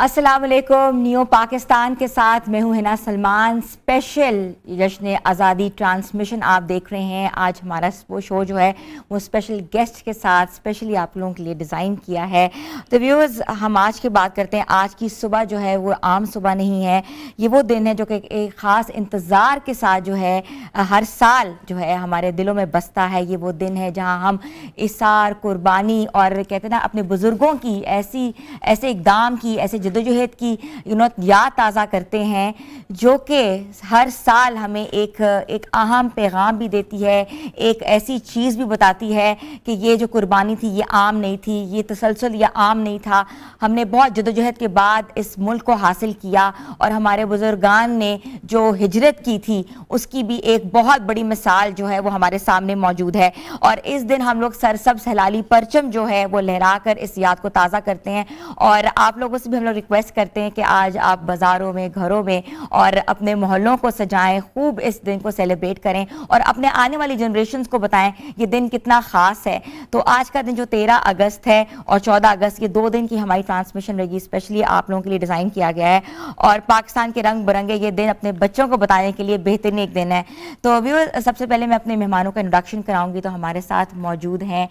अस्सलाम वालेकुम। न्यू पाकिस्तान के साथ मैं हूं हिना सलमान। स्पेशल जश्न आज़ादी ट्रांसमिशन आप देख रहे हैं। आज हमारा वो शो जो है वो स्पेशल गेस्ट के साथ स्पेशली आप लोगों के लिए डिज़ाइन किया है। तो व्यूअर्स, हम आज की बात करते हैं। आज की सुबह जो है वो आम सुबह नहीं है, ये वो दिन है जो कि एक ख़ास इंतज़ार के साथ जो है हर साल जो है हमारे दिलों में बसता है। ये वो दिन है जहाँ हम इसार, कुर्बानी और कहते हैं ना अपने बुज़ुर्गों की ऐसे इक़दाम की, ऐसे जद्दोजहद की याद ताज़ा करते हैं, जो कि हर साल हमें एक अहम पैगाम भी देती है, एक ऐसी चीज़ भी बताती है कि ये जो कुर्बानी थी ये आम नहीं थी, ये तसलसल ये आम नहीं था। हमने बहुत जद्दोजहद के बाद इस मुल्क को हासिल किया और हमारे बुजुर्गान ने जो हिजरत की थी उसकी भी एक बहुत बड़ी मिसाल जो है वो हमारे सामने मौजूद है। और इस दिन हम लोग सरसब्ज़ हलाली परचम जो है वो लहरा कर इस याद को ताज़ा करते हैं। और आप लोगों से भी हम लोग रिक्वेस्ट करते हैं कि आज आप बाज़ारों में, घरों में और अपने मोहल्लों को सजाएं, खूब इस दिन को सेलिब्रेट करें और अपने आने वाली जनरेशन्स को बताएं ये दिन कितना ख़ास है। तो आज का दिन जो 13 अगस्त है और 14 अगस्त, ये 2 दिन की हमारी ट्रांसमिशन रहेगी, स्पेशली आप लोगों के लिए डिज़ाइन किया गया है। और पाकिस्तान के रंग बिरंगे ये दिन अपने बच्चों को बताने के लिए बेहतरीन एक दिन है। तो व्यूअर्स, सबसे पहले मैं अपने मेहमानों का इंट्रोडक्शन कराऊंगी। तो हमारे साथ मौजूद हैं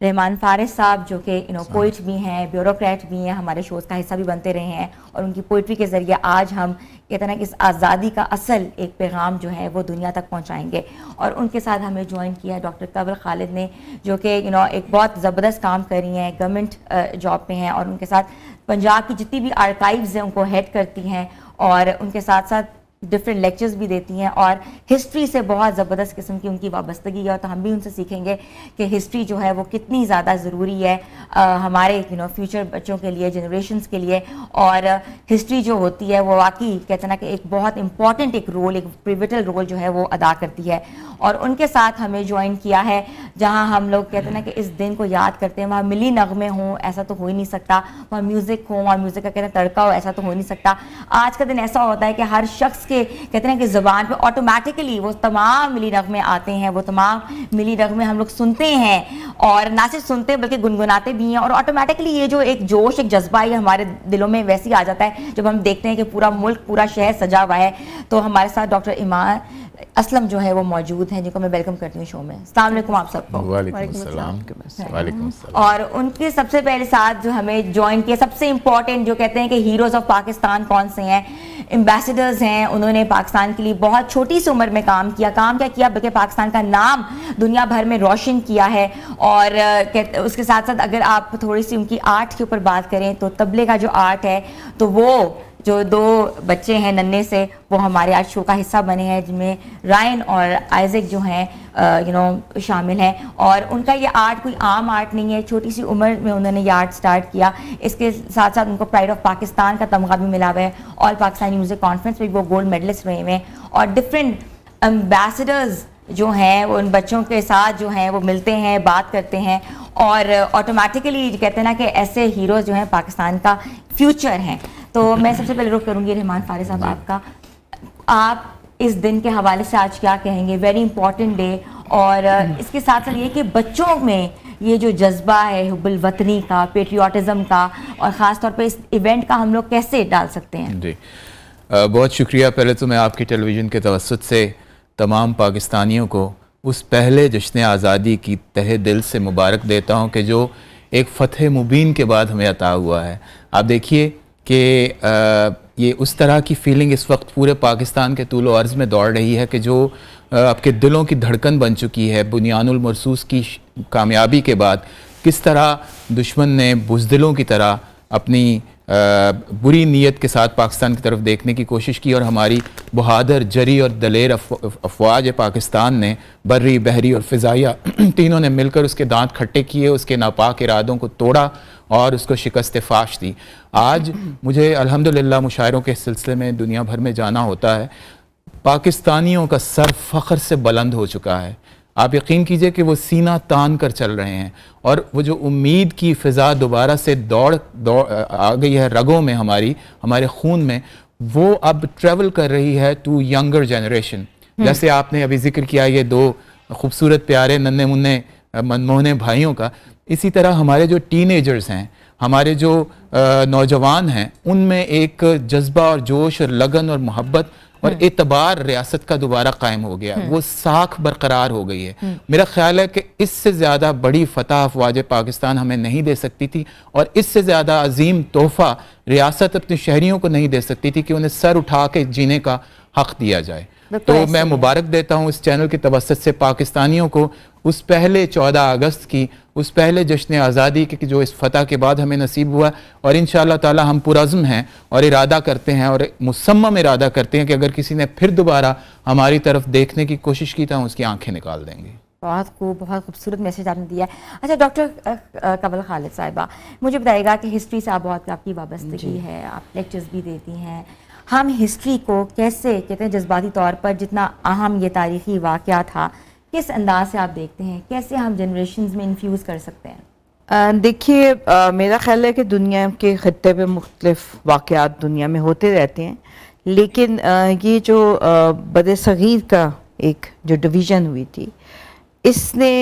रहमान फारिस साहब, जो कि पोइट भी हैं, ब्यूरोक्रेट भी हैं, हमारे शोज़ का हिस्सा भी बनते रहे हैं और उनकी पोइट्री के ज़रिए आज हम कहते हैं कि इस आज़ादी का असल एक पैगाम जो है वो दुनिया तक पहुंचाएंगे। और उनके साथ हमें ज्वाइन किया है डॉक्टर कवर खालिद ने, जो कि एक बहुत ज़बरदस्त काम कर रही हैं, गवर्नमेंट जॉब पे हैं और उनके साथ पंजाब की जितनी भी आर्काइव्स हैं उनको हेड करती हैं और उनके साथ साथ डिफरेंट लेक्चर्स भी देती हैं और हिस्ट्री से बहुत ज़बरदस्त किस्म की उनकी वाबस्तगी है। और तो हम भी उनसे सीखेंगे कि हिस्ट्री जो है वो कितनी ज़्यादा ज़रूरी है हमारे फ्यूचर बच्चों के लिए, जनरेशन्स के लिए। और हिस्ट्री जो होती है वो वाकई कहते हैं ना कि एक बहुत इंपॉर्टेंट एक रोल, एक पिवटल रोल जो है वो अदा करती है। और उनके साथ हमें ज्वाइन किया है जहाँ हम लोग कहते हैं ना कि इस दिन को याद करते हैं, वहाँ मिली नगमे हों ऐसा तो हो ही नहीं सकता, वहाँ म्यूज़िक हो, वहाँ म्यूज़िक का कहते हैं तड़का हो, ऐसा तो हो नहीं सकता। आज का दिन ऐसा होता है कि हर शख्स के कहते हैं कि ज़बान पे ऑटोमेटिकली वो तमाम मिली नगमे आते हैं, वो तमाम मिली नगमे हम लोग सुनते हैं और ना सिर्फ सुनते हैं बल्कि गुनगुनाते भी हैं। और ऑटोमेटिकली ये जो एक जोश, एक जज्बा ये हमारे दिलों में वैसे ही आ जाता है जब हम देखते हैं कि पूरा मुल्क, पूरा शहर सजा हुआ है। तो हमारे साथ डॉक्टर ईमान असलम जो है वो मौजूद हैं, जिनको मैं वेलकम करती हूँ शो में। अस्सलाम वालेकुम आप सबको। वालेकुम सलाम। और उनके सबसे पहले साथ जो हमें ज्वाइन किया, सबसे इम्पोर्टेंट जो कहते हैं कि हीरोज़ ऑफ पाकिस्तान कौन से हैं, एम्बेसडर्स हैं। उन्होंने पाकिस्तान के लिए बहुत छोटी सी उम्र में काम क्या किया बल्कि पाकिस्तान का नाम दुनिया भर में रोशन किया है। और उसके साथ साथ अगर आप थोड़ी सी उनकी आर्ट के ऊपर बात करें तो तबले का जो आर्ट है, तो वो जो 2 बच्चे हैं नन्हे से, वो हमारे आज शो का हिस्सा बने हैं, जिनमें रायन और आइजक जो हैं शामिल हैं। और उनका ये आर्ट कोई आम आर्ट नहीं है, छोटी सी उम्र में उन्होंने ये आर्ट स्टार्ट किया। इसके साथ साथ उनको प्राइड ऑफ पाकिस्तान का तमगा भी मिला हुआ है, ऑल पाकिस्तानी म्यूज़िक कॉन्फ्रेंस में वो गोल्ड मेडलिस्ट रहे हुए हैं। और डिफरेंट एम्बेसडर्स जो हैं वो उन बच्चों के साथ जो हैं वो मिलते हैं, बात करते हैं और ऑटोमेटिकली कहते हैं ना कि ऐसे हीरोज़ जो हैं पाकिस्तान का फ्यूचर हैं। तो मैं सबसे पहले रुख करूँगी रहमान फारिस साहब आपका। आप इस दिन के हवाले से आज क्या कहेंगे? Very important day. और इसके साथ साथ ये कि बच्चों में ये जो जज्बा है हुब्बुल वतनी का, पेट्रियाटिज़म का, और ख़ास तौर पे इस इवेंट का हम लोग कैसे डाल सकते हैं? जी, बहुत शुक्रिया। पहले तो मैं आपकी टेलीविज़न के तवस्सुत से तमाम पाकिस्तानियों को उस पहले जश्न आज़ादी की तहे दिल से मुबारक देता हूँ कि जो एक फ़तह मुबीन के बाद हमें अता हुआ है। आप देखिए कि ये उस तरह की फीलिंग इस वक्त पूरे पाकिस्तान के तूल व अर्ज़ में दौड़ रही है कि जो आपके दिलों की धड़कन बन चुकी है। बुनियानुल मरसूस की कामयाबी के बाद किस तरह दुश्मन ने बुज़दिलों की तरह अपनी बुरी नीयत के साथ पाकिस्तान की तरफ देखने की कोशिश की और हमारी बहादुर, जरी और दलेर अफवाज पाकिस्तान ने बर्री, बहरी और फ़िज़ाइया तीनों ने मिलकर उसके दांत खट्टे किए, उसके नापाक इरादों को तोड़ा और उसको शिकस्त फाश दी। आज मुझे अल्हम्दुलिल्लाह मुशायरों के सिलसिले में दुनिया भर में जाना होता है। पाकिस्तानियों का सर फ़ख्र से बुलंद हो चुका है। आप यकीन कीजिए कि वो सीना तान कर चल रहे हैं और वो जो उम्मीद की फ़िज़ा दोबारा से दौड़ आ गई है रगों में, हमारे खून में, वो अब ट्रैवल कर रही है टू यंगर जनरेशन। जैसे आपने अभी जिक्र किया, ये 2 खूबसूरत प्यारे नन्हे मुन्ने मनमोहने भाइयों का, इसी तरह हमारे जो टीनेजर्स हैं, हमारे जो नौजवान हैं, उनमें एक जज्बा और जोश और लगन और मोहब्बत और एतबार रियासत का दोबारा कायम हो गया, वो साख बरकरार हो गई है। मेरा ख्याल है कि इससे ज़्यादा बड़ी फतह अफवाज पाकिस्तान हमें नहीं दे सकती थी और इससे ज़्यादा अजीम तोहफ़ा रियासत अपने शहरियों को नहीं दे सकती थी कि उन्हें सर उठा के जीने का हक़ दिया जाए। तो मैं मुबारक देता हूँ इस चैनल की तवस्सुत से पाकिस्तानियों को उस पहले 14 अगस्त की, उस पहले जश्न आज़ादी की जो इस फतह के बाद हमें नसीब हुआ, और इंशाअल्लाह ताला हम पुरअज़्म हैं और इरादा करते हैं और मुसम्मम इरादा करते हैं कि अगर किसी ने फिर दोबारा हमारी तरफ देखने की कोशिश की तो हम उसकी आंखें निकाल देंगे। बहुत खूब, बहुत खूबसूरत मैसेज आपने दिया है। अच्छा डॉक्टर कमल खालिद साहिबा, मुझे बताइएगा कि हिस्ट्री से आप बहुत आपकी वाबस्तगी है, आप लेक्चर्स भी देती हैं, हम हिस्ट्री को कैसे कहते हैं जज्बाती तौर पर, जितना अहम ये तारीख़ी वाक़या था, किस अंदाज से आप देखते हैं, कैसे हम जनरेशन्स में इन्फ्यूज़ कर सकते हैं? देखिए, मेरा ख्याल है कि दुनिया के ख़त्ते पे मुख्तलिफ वाक़यात दुनिया में होते रहते हैं, लेकिन ये जो बदसगीर का एक जो डिवीज़न हुई थी, इसने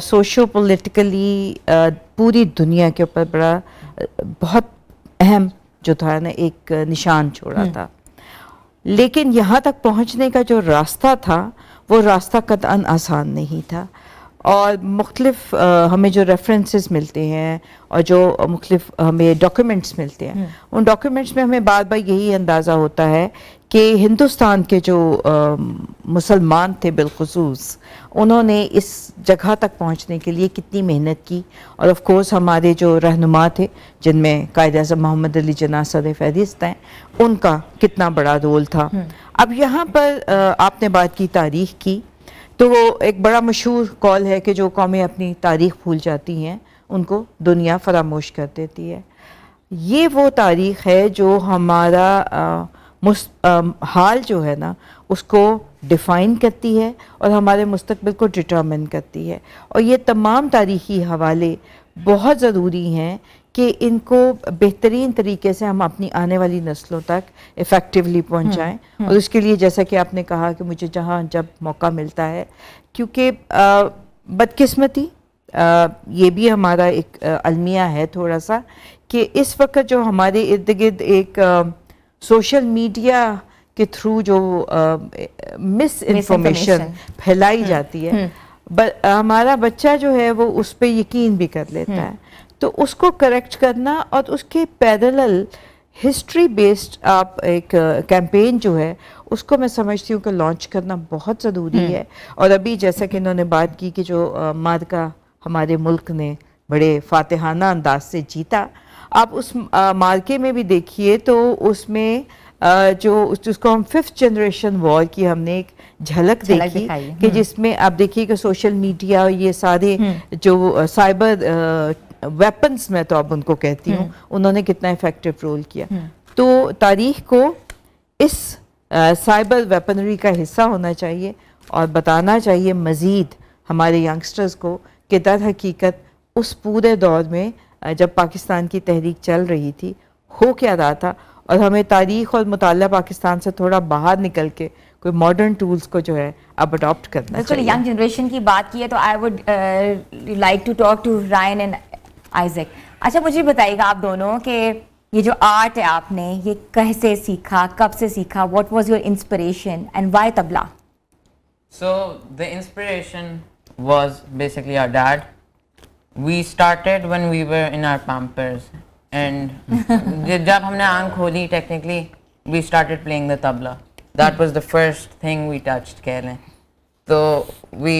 सोशो पॉलिटिकली पूरी दुनिया के ऊपर बड़ा बहुत अहम जो था ना एक निशान छोड़ा था। लेकिन यहाँ तक पहुँचने का जो रास्ता था वो रास्ता कतई आसान नहीं था, और मुख्तलिफ हमें जो रेफरेंसेस मिलते हैं और जो मुख्तलिफ हमें डॉक्यूमेंट्स मिलते हैं, उन डॉक्यूमेंट्स में हमें बार बार यही अंदाज़ा होता है कि हिंदुस्तान के जो मुसलमान थे बिलखुसूस, उन्होंने इस जगह तक पहुंचने के लिए कितनी मेहनत की, और ऑफ कोर्स हमारे जो रहनुमा थे जिनमें कायद-ए-आज़म मोहम्मद अली जिन्ना सर फहरिस्त हैं, उनका कितना बड़ा रोल था। अब यहाँ पर आपने बात की तारीख़ की, तो वो एक बड़ा मशहूर कॉल है कि जो कौमें अपनी तारीख़ भूल जाती हैं उनको दुनिया फरामोश कर देती है। ये वो तारीख़ है जो हमारा हाल जो है ना उसको डिफ़ाइन करती है और हमारे मुस्तक़बिल को डिटरमिन करती है, और ये तमाम तारीख़ी हवाले बहुत ज़रूरी हैं कि इनको बेहतरीन तरीके से हम अपनी आने वाली नस्लों तक इफ़ेक्टिवली पहुँचाएँ। और उसके लिए जैसा कि आपने कहा कि मुझे जहाँ जब मौका मिलता है, क्योंकि बदकिस्मती ये भी हमारा एक अलमिया है थोड़ा सा, कि इस वक्त जो हमारे इर्द गिर्द एक सोशल मीडिया के थ्रू जो मिस इन्फॉर्मेशन फैलाई जाती है, हमारा बच्चा जो है वो उस पर यकीन भी कर लेता है, तो उसको करेक्ट करना और उसके पैरेलल हिस्ट्री बेस्ड आप एक कैंपेन जो है उसको मैं समझती हूँ कि लॉन्च करना बहुत ज़रूरी है। और अभी जैसा कि इन्होंने बात की कि जो मार्का हमारे मुल्क ने बड़े फातिहाना अंदाज से जीता, आप उस मार्के में भी देखिए तो उसमें उसको हम 5th जनरेशन वॉर की हमने एक झलक देखी कि जिसमें आप देखिए कि सोशल मीडिया ये सारे जो साइबर वेपन्स मैं तो अब उनको कहती हूँ, उन्होंने कितना इफेक्टिव रोल किया। तो तारीख को इस साइबर वेपनरी का हिस्सा होना चाहिए और बताना चाहिए मज़ीद हमारे यंगस्टर्स को कि दर हकीकत उस पूरे दौर में जब पाकिस्तान की तहरीक चल रही थी हो क्या रहा था, और हमें तारीख़ और मुताला पाकिस्तान से थोड़ा बाहर निकल के कोई मॉडर्न टूल्स को जो है अब अडॉप्ट करना चाहिए। यंग जनरेशन की बात की है तो I would like to talk to Ryan and Isaac. अच्छा मुझे बताइएगा आप दोनों कि ये जो आर्ट है आपने ये कैसे सीखा, कब से सीखा, what was your inspiration and why tabla? So the inspiration was basically our dad. We started when we were in our Pampers, and जब हमने आँख खोली technically we started playing the tabla. That was the first thing we touched कह लें। तो we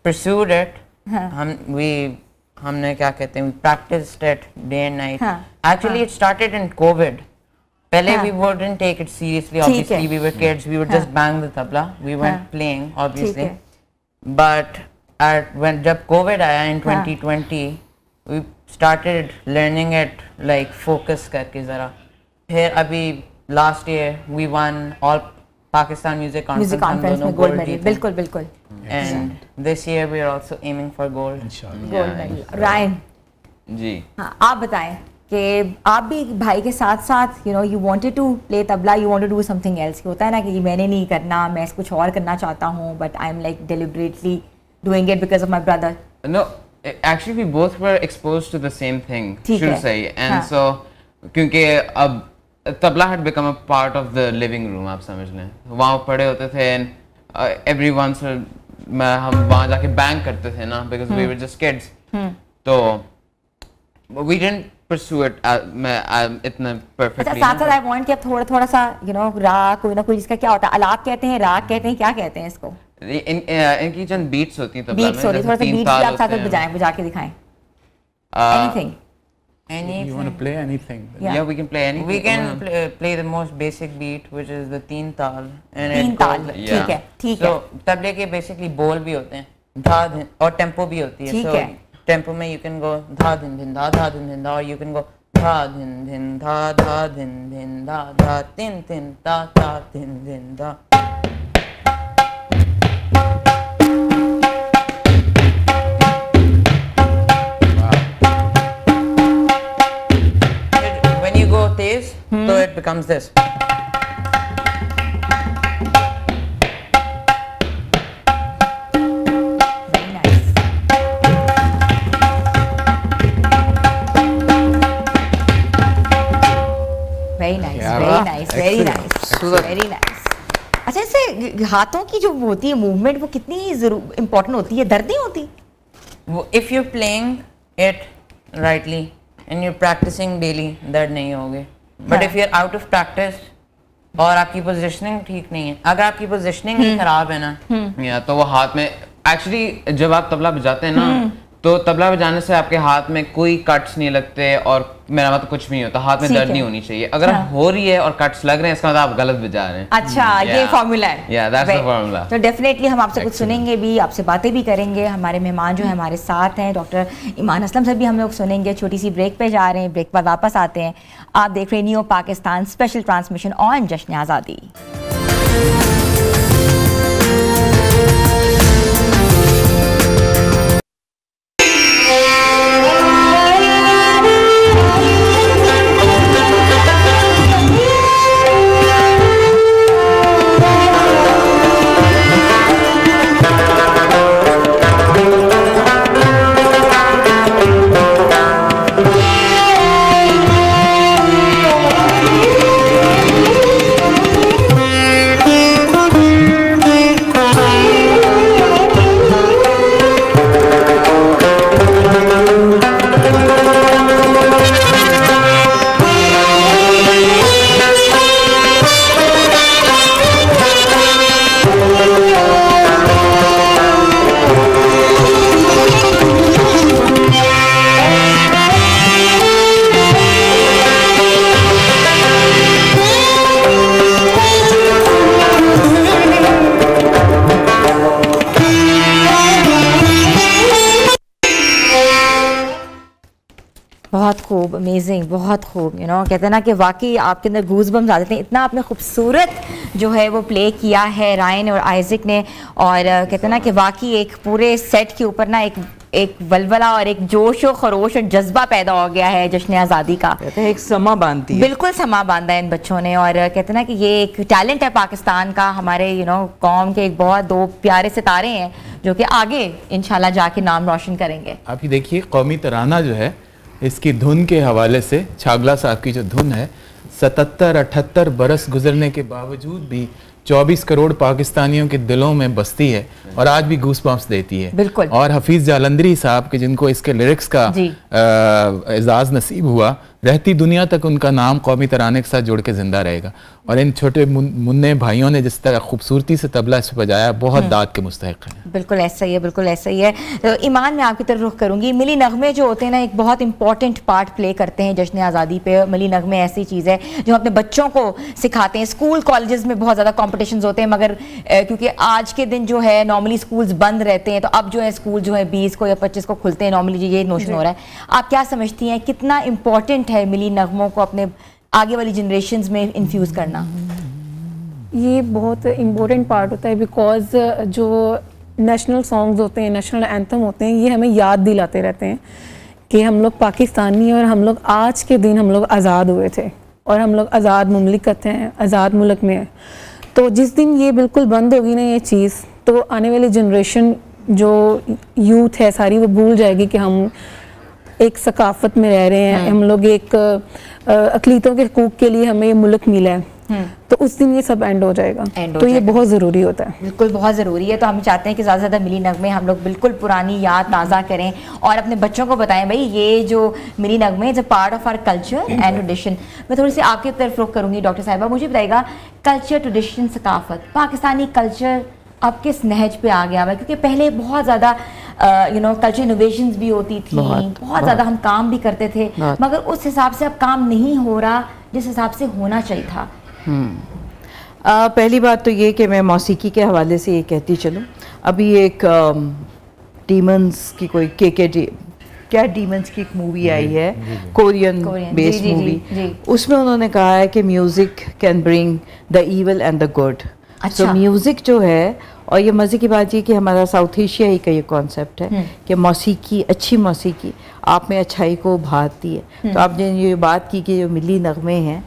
pursued it. हमने क्या कहते हैं, we practiced it day and night. Actually it started in COVID. पहले we wouldn't take it seriously, obviously we were kids, we would just bang the tabla, we weren't playing obviously. But when जब COVID आया in 2020, we started learning it like focus करके ज़रा। फिर अभी last year we won all Pakistan Music Conference में gold medal। बिल्कुल बिल्कुल। And this year we are also aiming for gold medal। Ryan ji हाँ, आप बताएं कि आप भी भाई के साथ साथ you wanted to play tabla, you wanted to do something else। होता है ना कि मैंने नहीं करना, मैं कुछ और करना चाहता हूँ, but I'm like deliberately doing it because of my brother? No, actually we both were exposed to the same thing, should say, and so क्योंकि अब tabla had become a part of the living room, आप समझ लें, वहाँ पड़े होते थे and everyone हम वहाँ जाके bang करते थे ना, because we were just kids, तो we didn't pursue it इतना perfectly. अच्छा, साथ साथ I want कि आप थोड़ा सा राग कोई ना कोई, इसका क्या होता है, अलाप कहते हैं, राग कहते हैं, क्या कहते हैं इसको? इनकी चंद बीट्स होती हैं तबला में, थोड़ा सा बीट्स आप साथ साथ बजा के दिखाएं. Anything. You want to play anything? Yeah, we can play anything. We can play the most basic beat, which is the teen tal. teen tal, ठीक है, ठीक है. So तबले के basically बोल भी होते हैं, धा धिन, और टेम्पो भी होती है. ठीक है. टेम्पो में you can go धा धिन धिन धा धा धिन धिन धा, or you can go धा धिन धिन धा धा धिन धिन धा धा तिन तिन धा धा धिन धिन धा. So it becomes this. Very nice. Very nice. Very nice. Very nice. Very nice. अच्छा, इससे हाथों की जो होती है मूवमेंट, वो कितनी इम्पोर्टेंट होती है? दर्द नहीं होती? If you're playing it rightly and you're practicing daily, दर्द नहीं होगे. But if you're out of practice और आपकी पोजीशनिंग ठीक नहीं है, अगर आपकी पोजीशनिंग ही खराब है ना, या तो वो हाथ में एक्चुअली जब आप तबला बजाते हैं ना, तो तबला बजाने से आपके हाथ में कोई कट्स नहीं लगते, और मेरा मतलब कुछ भी नहीं होता, हाथ में दर्द नहीं होनी चाहिए. अगर हो रही है और कट्स लग रहे हैं, इसका मतलब आप गलत बजा रहे हैं. अच्छा, ये फॉर्मूला है. Yeah, that's the formula. तो डेफिनेटली हम आपसे कुछ सुनेंगे भी, आपसे बातें भी करेंगे. हमारे मेहमान जो है हमारे साथ हैं, डॉक्टर ईमान असलम से भी हम लोग सुनेंगे. छोटी सी ब्रेक पे जा रहे हैं, ब्रेक बाद वापस आते हैं. आप देख रहे हैं new Pakistan special transmission on जश्न आज़ादी. बहुत खूब, अमेजिंग, बहुत खूब. कहते हैं ना कि वाकई आपके अंदर गूज़बम्स आ जाते हैं. इतना आपने खूबसूरत जो है वो प्ले किया है रायन और आइज़िक ने, और कहते हैं ना कि वाकई एक पूरे सेट के ऊपर ना एक वलवला और एक जोश और खरोश और जज्बा पैदा हो गया है जश्न आज़ादी का. कहते हैं एक समा बांधती है. बिल्कुल समा बांधा है इन बच्चों ने, और कहते हैं ना कि ये एक टैलेंट है पाकिस्तान का. हमारे कौम के एक बहुत दो प्यारे सितारे हैं जो कि आगे इंशाल्लाह जाके नाम रोशन करेंगे. आप ये देखिए, कौमी तराना जो है, इसकी धुन के हवाले से छागला साहब की जो धुन है, 77-78 बरस गुजरने के बावजूद भी 24 करोड़ पाकिस्तानियों के दिलों में बसती है और आज भी गूसबम्प्स देती है. बिल्कुल. और हफीज़ जालंधरी साहब के, जिनको इसके लिरिक्स का एजाज़ नसीब हुआ, रहती दुनिया तक उनका नाम कौमी तराने के साथ जुड़ के जिंदा रहेगा. और इन छोटे मुन्ने भाइयों ने जिस तरह खूबसूरती से तबला इस पर बजाया, बहुत दाद के मुस्तहिक हैं. बिल्कुल ऐसा ही है, बिल्कुल ऐसा ही है. तो ईमान, मैं आपकी तरफ रुख करूंगी. मिली नगमे जो होते हैं ना, एक बहुत इंपॉर्टेंट पार्ट प्ले करते हैं जश्न आज़ादी पे. मिली नगमे ऐसी चीज़ है जो अपने बच्चों को सिखाते हैं. स्कूल कॉलेजेस में बहुत ज़्यादा कॉम्पिटिशन्स होते हैं, मगर क्योंकि आज के दिन जो है नॉर्मली स्कूल्स बंद रहते हैं, तो अब जो है स्कूल जो है 20 को या 25 को खुलते हैं नॉर्मली, ये नोशन हो रहा है. आप क्या समझती हैं, कितना इंपॉर्टेंट है मिली नगमों को अपने आगे वाली जनरेशंस में इन्फ्यूज़ करना? ये बहुत इम्पोर्टेंट पार्ट होता है, बिकॉज जो नेशनल सॉन्ग्स होते हैं, नेशनल एंथम होते हैं, ये हमें याद दिलाते रहते हैं कि हम लोग पाकिस्तानी और हम लोग आज के दिन हम लोग आज़ाद हुए थे और हम लोग आज़ाद मुमलिकत हैं, आज़ाद मुल्क में हैं. तो जिस दिन ये बिल्कुल बंद होगी ना ये चीज़, तो आने वाली जनरेशन जो यूथ है सारी वो भूल जाएगी कि हम एक सकाफत में रह रहे हैं, हम लोग एक अक़लीतों के हकूक़ के लिए हमें ये मुल्क मिला है, तो उस दिन ये सब एंड हो जाएगा। तो ये बहुत ज़रूरी होता है, बिल्कुल बहुत ज़रूरी है। तो हम चाहते हैं कि ज़्यादा से ज़्यादा मिली नगमे हम लोग बिल्कुल पुरानी याद ताज़ा करें और अपने बच्चों को बताएं भाई ये जो मिली नगमे is a part of our culture and tradition. मैं थोड़ी सी आपकी तरफ रुख करूँगी डॉक्टर साहिबा, मुझे बताइएगा कल्चर, ट्रेडिशन, सकाफत, पाकिस्तानी कल्चर अब किस नहज पे आ गया है? क्योंकि पहले बहुत ज़्यादा कल्चर इनोवेशंस भी होती थी, बहुत ज़्यादा हम काम भी करते थे, मगर उस हिसाब से अब काम नहीं हो रहा जिस हिसाब से होना चाहिए था। पहली बात तो ये कि मैं मौसीकी के हवाले से ये कहती चलूँ, अभी एक डीमंस की कोई क्या डीमंस की एक मूवी आई है, कोरियन बेस्ड मूवी, उसमें उन्होंने कहा है कि music can bring the evil and the good. तो म्यूज़िक जो है, और ये मज़े की बात ये कि हमारा साउथ एशिया ही का ये कॉन्सेप्ट है कि मौसीकी, अच्छी मौसीकी आप में अच्छाई को उभारती है। तो आपने ये बात की कि जो मिली नगमे हैं,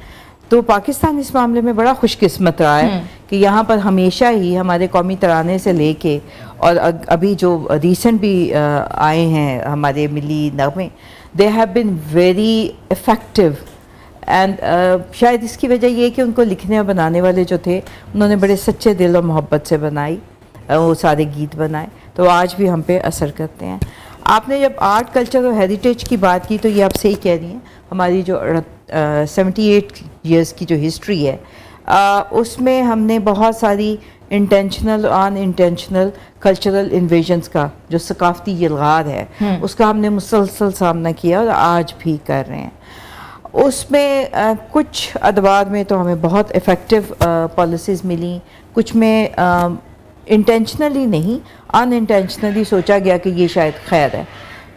तो पाकिस्तान इस मामले में बड़ा खुशकिस्मत रहा है कि यहाँ पर हमेशा ही हमारे कौमी तराने से लेके और अभी जो रिसेंट भी आए हैं हमारे मिली नगमे, they have been very effective and शायद इसकी वजह ये कि उनको लिखने और बनाने वाले जो थे उन्होंने बड़े सच्चे दिल और मोहब्बत से बनाई, वो सारे गीत बनाए, तो आज भी हम पे असर करते हैं। आपने जब आर्ट कल्चर और हेरिटेज की बात की तो ये आप सही कह रही हैं, हमारी जो 78 ईयर्स की जो हिस्ट्री है उसमें हमने बहुत सारी इंटेंशनल और अनइंटेंशनल कल्चरल इन्वेजन्स का जो सकाफती यलगार है उसका हमने मुसलसल सामना किया और आज भी कर रहे हैं। उसमें कुछ अदवार में तो हमें बहुत इफ़ेक्टिव पॉलिसीज़ मिली, कुछ में इंटेंशनली नहीं अनइंटेंशनली सोचा गया कि ये शायद खैर है,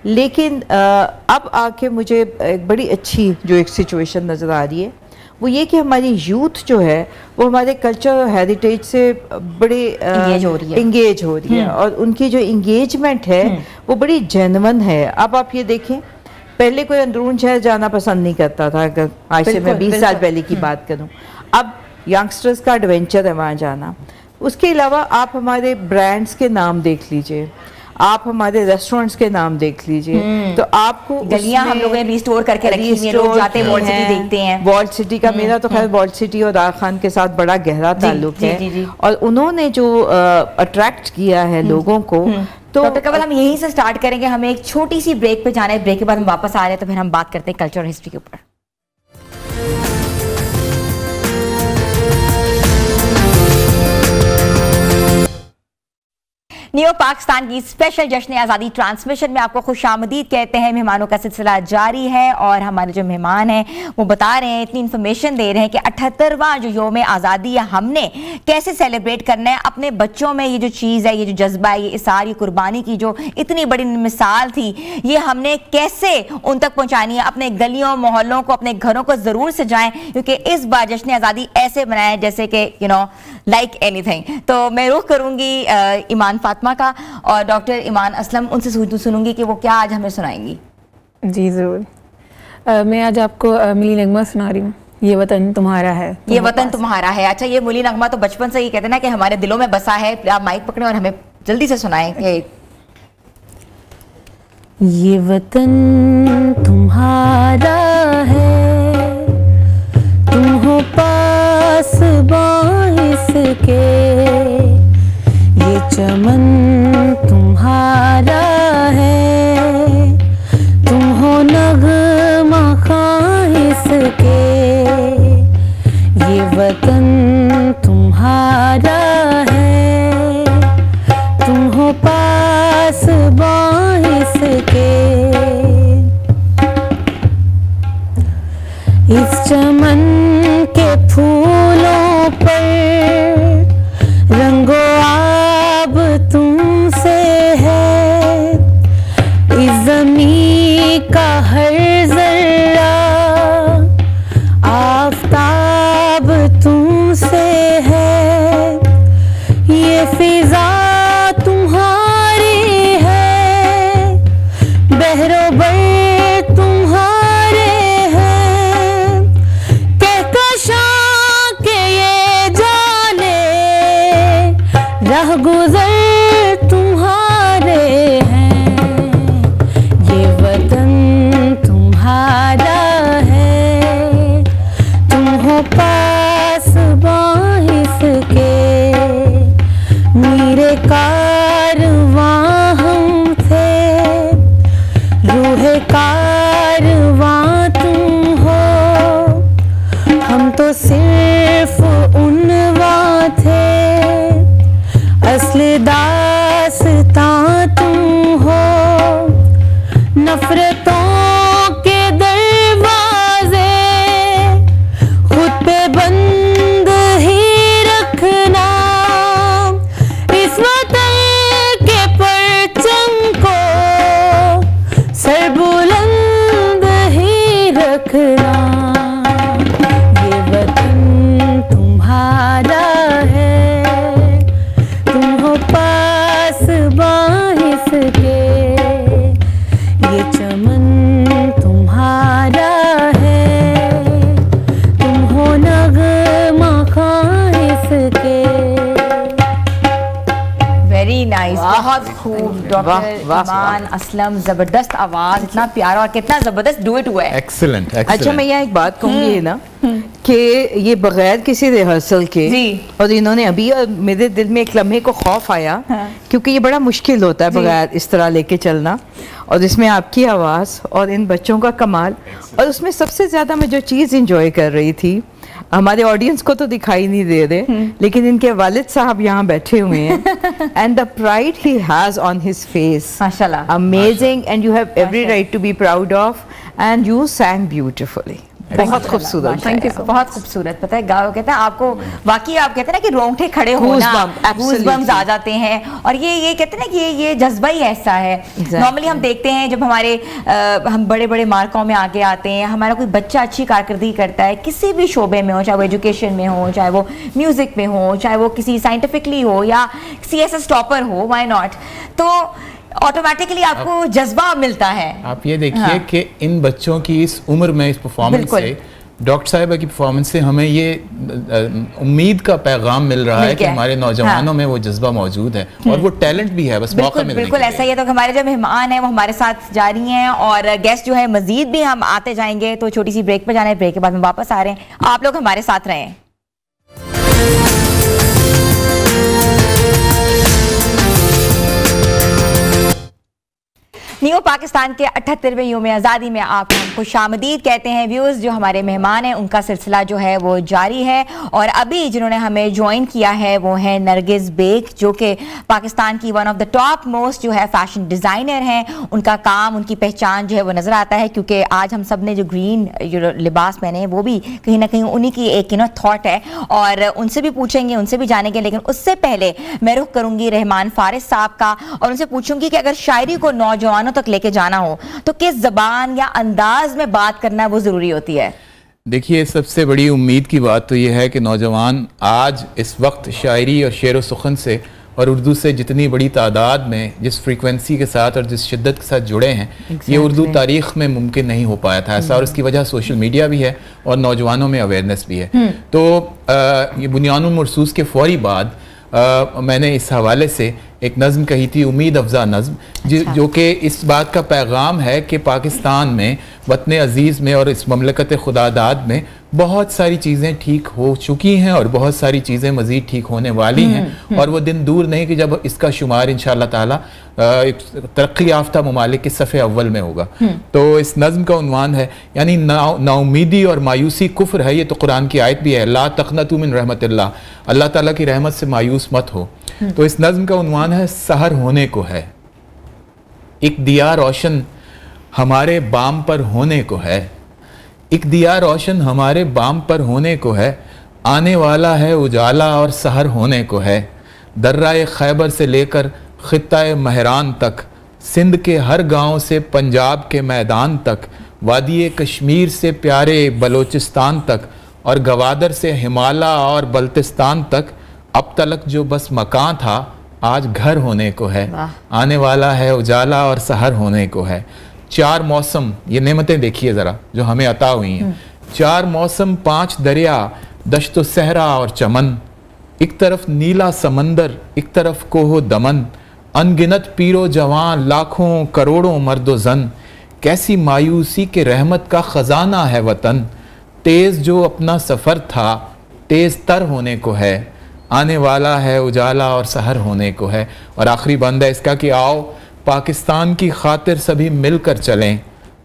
लेकिन अब आके मुझे एक बड़ी अच्छी जो एक सिचुएशन नज़र आ रही है वो ये कि हमारी यूथ जो है वो हमारे कल्चर और हेरिटेज से बड़े इंगेज हो रही है और उनकी जो इंगेजमेंट है वो बड़ी जेन्युइन है। अब आप ये देखें, पहले कोई अंदरून शहर जाना पसंद नहीं करता था, अगर आज से मैं 20 साल पहले की बात करूं, अब यंगस्टर्स का एडवेंचर है वहाँ जाना। उसके अलावा आप हमारे ब्रांड्स के नाम देख लीजिए, आप हमारे रेस्टोरेंट्स के नाम देख लीजिए, तो आपको गलियां हम लोगों ने रिस्टोर करके रखी हैं, लोग जाते हैं वॉल्ट सिटी देखते हैं। वॉल्ट सिटी का मेरा तो खैर वॉल्ट सिटी और दाग खान के साथ बड़ा गहरा ताल्लुक है और उन्होंने जो अट्रैक्ट किया है लोगों को। तो डॉक्टर कंवल, हम यहीं से स्टार्ट करेंगे, हमें एक छोटी सी ब्रेक पे जाना है, ब्रेक के बाद हम वापस आ रहे हैं तो फिर हम बात करते हैं कल्चर और हिस्ट्री के ऊपर। न्यू पाकिस्तान की स्पेशल जश्न आज़ादी ट्रांसमिशन में आपको खुशामदीद कहते हैं। मेहमानों का सिलसिला जारी है और हमारे जो मेहमान हैं वो बता रहे हैं, इतनी इन्फॉर्मेशन दे रहे हैं कि 78वां जो योम आज़ादी है हमने कैसे सेलिब्रेट करना है। अपने बच्चों में ये जो चीज़ है, ये जो जज्बा है, ये इसार, ये कुर्बानी की जो इतनी बड़ी मिसाल थी, ये हमने कैसे उन तक पहुँचानी है। अपने गलियों मोहल्लों को, अपने घरों को ज़रूर सजाएं, क्योंकि इस बार जश्न आज़ादी ऐसे मनाएं जैसे कि लाइक एनीथिंग। तो मैं रुख करूँगी ईमान फातिमा का और डॉक्टर ईमान असलम, उनसे सुनूंगी कि वो क्या आज हमें सुनाएंगी। जी ज़रूर। मैं आज आपको मिली नगमा सुना रही हूँ, ये वतन तुम्हारा है। ये वतन तुम्हारा है। अच्छा, ये मिली नगमा तो बचपन से ही कहते हैं ना कि हमारे दिलों में बसा है। आप माइक पकड़ें और हमें जल्दी से सुनाएं कि ये वतन तुम्हारा है, तुम हो पास बाइस के, ये चमन तुम्हारा है, तुम हो नग़मा ख़ाइस के, ये वतन तुम्हारा है, तुम हो पास बाइस के, इस चमन के फूलों पर रंगो आब तुम सर बुलंद ही रखना, ये वतन तुम्हारा है, तुम हो पास बाहिस के, ये चमन तुम्हारा है, तुम हो नगमा खाइस के। वेरी नाइस, बहुत खूब डॉक्टर ईमान असलम, जबरदस्त आवाज, इतना प्यारा और कितना जबरदस्त डुएट हुआ है। एक्सीलेंट। अच्छा मैं यहाँ एक बात कहूँगी ना कि ये बगैर किसी रिहर्सल के और इन्होंने अभी, मेरे दिल में एक लम्हे को खौफ आया क्योंकि ये बड़ा मुश्किल होता है बगैर इस तरह लेके चलना, और इसमें आपकी आवाज़ और इन बच्चों का कमाल, और उसमें सबसे ज़्यादा मैं जो चीज़ इंजॉय कर रही थी, हमारे ऑडियंस को तो दिखाई नहीं दे रहे लेकिन इनके वालिद साहब यहाँ बैठे हुए हैं, and the pride he has on his face, माशाल्लाह, amazing, and you have every right to be proud of, and you sang beautifully, बहुत खूबसूरत, थैंक यू, बहुत खूबसूरत। पता है गाओ कहते हैं आपको, वाकई आप कहते हैं ना कि रोंगटे खड़े होना, गूज़बम्स आ जाते हैं, और ये कहते हैं ना कि ये जज्बा ही ऐसा है। नॉर्मली हम देखते हैं जब हमारे हम बड़े बड़े मार्कों में आगे आते हैं, हमारा कोई बच्चा अच्छी कारकर्दगी करता है किसी भी शोबे में हो, चाहे वो एजुकेशन में हो, चाहे वो म्यूजिक में हो, चाहे वो किसी साइंटिफिकली हो या CSS टॉपर हो, व्हाई नॉट, तो ऑटोमेटिकली आपको जज्बा मिलता है। आप ये देखिए कि इन बच्चों की इस उम्र में इस परफॉर्मेंस से, डॉक्टर साहिबा की परफॉर्मेंस से हमें ये उम्मीद का पैगाम मिल रहा है कि हमारे नौजवानों में वो जज्बा मौजूद है और वो टैलेंट भी है, बस मौका मिलने बिल्कुल ऐसा ही है। तो हमारे जो मेहमान हैं वो हमारे साथ जा रही हैं और गेस्ट जो है मजीद भी हम आते जाएंगे, तो छोटी सी ब्रेक पर जाना है, ब्रेक के बाद में वापस आ रहे हैं, आप लोग हमारे साथ रहें। न्यू पाकिस्तान के 78वें यौम आज़ादी में आप हम खुशामदीद कहते हैं। व्यूज़, जो हमारे मेहमान हैं उनका सिलसिला जो है वो जारी है, और अभी जिन्होंने हमें ज्वाइन किया है वो है नरगिस बेग, जो कि पाकिस्तान की one of the top most जो है फैशन डिज़ाइनर हैं। उनका काम, उनकी पहचान जो है वो नज़र आता है, क्योंकि आज हम सब ने जो ग्रीन जो लिबास पहने हैं वो भी कहीं ना कहीं उन्हीं की एक थॉट है, और उनसे भी पूछेंगे, उनसे भी जानेंगे। लेकिन उससे पहले मैं रुख करूँगी रहमान फारिस साहब का, और उनसे पूछूंगी कि अगर शायरी को नौजवानों तक लेके जाना हो तो किस ज़बान या अंदाज में बात करना वो जरूरी होती है? देखिए, सबसे बड़ी उम्मीद की बात तो यह है कि नौजवान आज इस वक्त शायरी और शेर व सुखन से और उर्दू से जितनी बड़ी तादाद में, जिस फ्रीक्वेंसी के साथ और जिस शिद्दत के साथ जुड़े हैं, ये उर्दू तारीख़ में मुमकिन नहीं हो पाया था ऐसा, और उसकी वजह सोशल मीडिया भी है और नौजवानों में अवेयरनेस भी है। तो ये बुनियानुल मरसूस के फौरी बाद मैंने इस हवाले से एक नज़्म कही थी, उम्मीद अफजा नज़्म, जो कि इस बात का पैगाम है कि पाकिस्तान में, वतन अज़ीज़ में और इस ममलकत खुदादाद में बहुत सारी चीज़ें ठीक हो चुकी हैं और बहुत सारी चीज़ें मज़ीद ठीक होने वाली हैं, और वो दिन दूर नहीं कि जब इसका शुमार इंशाअल्लाह ताला तरक्की याफ्ता ममालिक के सफ़े अव्वल में होगा। तो इस नज़्म का उन्वान है, यानी नाउमीदी और मायूसी कुफ्र है, ये तो कुरान की आयत भी है, ला तक़नतू मिन रहमतिल्लाह, अल्लाह ताला की रहमत से मायूस मत हो। तो इस नज़्म का उन्वान है, सहर होने को है, एक दिया रोशन हमारे बाम पर होने को है, एक दिया रोशन हमारे बाम पर होने को है, आने वाला है उजाला और सहर होने को है। दर्राए खैबर से लेकर खित्ताए महरान तक, सिंध के हर गांव से पंजाब के मैदान तक, वादी कश्मीर से प्यारे बलोचिस्तान तक, और गवादर से हिमालय और बल्तिस्तान तक, अब तलक जो बस मकान था आज घर होने को है, आने वाला है उजाला और सहर होने को है। चार मौसम, ये नेमतें देखिए ज़रा जो हमें अता हुई हैं, चार मौसम, पांच दरिया, दश्त व सहरा और चमन, एक तरफ नीला समंदर, एक तरफ कोहो दमन, अनगिनत पीरो जवान, लाखों करोड़ों मर्दो जन, कैसी मायूसी के रहमत का खजाना है वतन, तेज जो अपना सफ़र था तेज तर होने को है, आने वाला है उजाला और सहर होने को है। और आखिरी बंद है इसका कि आओ पाकिस्तान की खातिर सभी मिलकर चलें,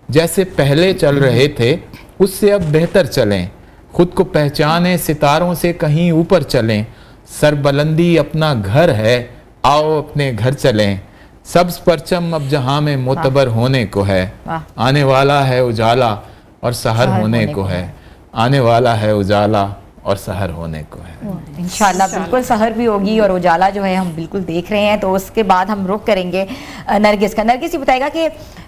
जैसे पहले चल रहे थे उससे अब बेहतर चलें, खुद को पहचानें सितारों से कहीं ऊपर चलें, सरबलंदी अपना घर है आओ अपने घर चलें, सब्ज परचम अब जहां में मोतबर होने को है, आने वाला है उजाला और सहर होने को है, आने वाला है उजाला और सहर होने को है। इंशाल्लाह बिल्कुल सहर भी होगी और उजाला जो है हम बिल्कुल देख रहे हैं। तो उसके बाद हम रुख करेंगे नरगिस का। नरगिस ये बताएगा कि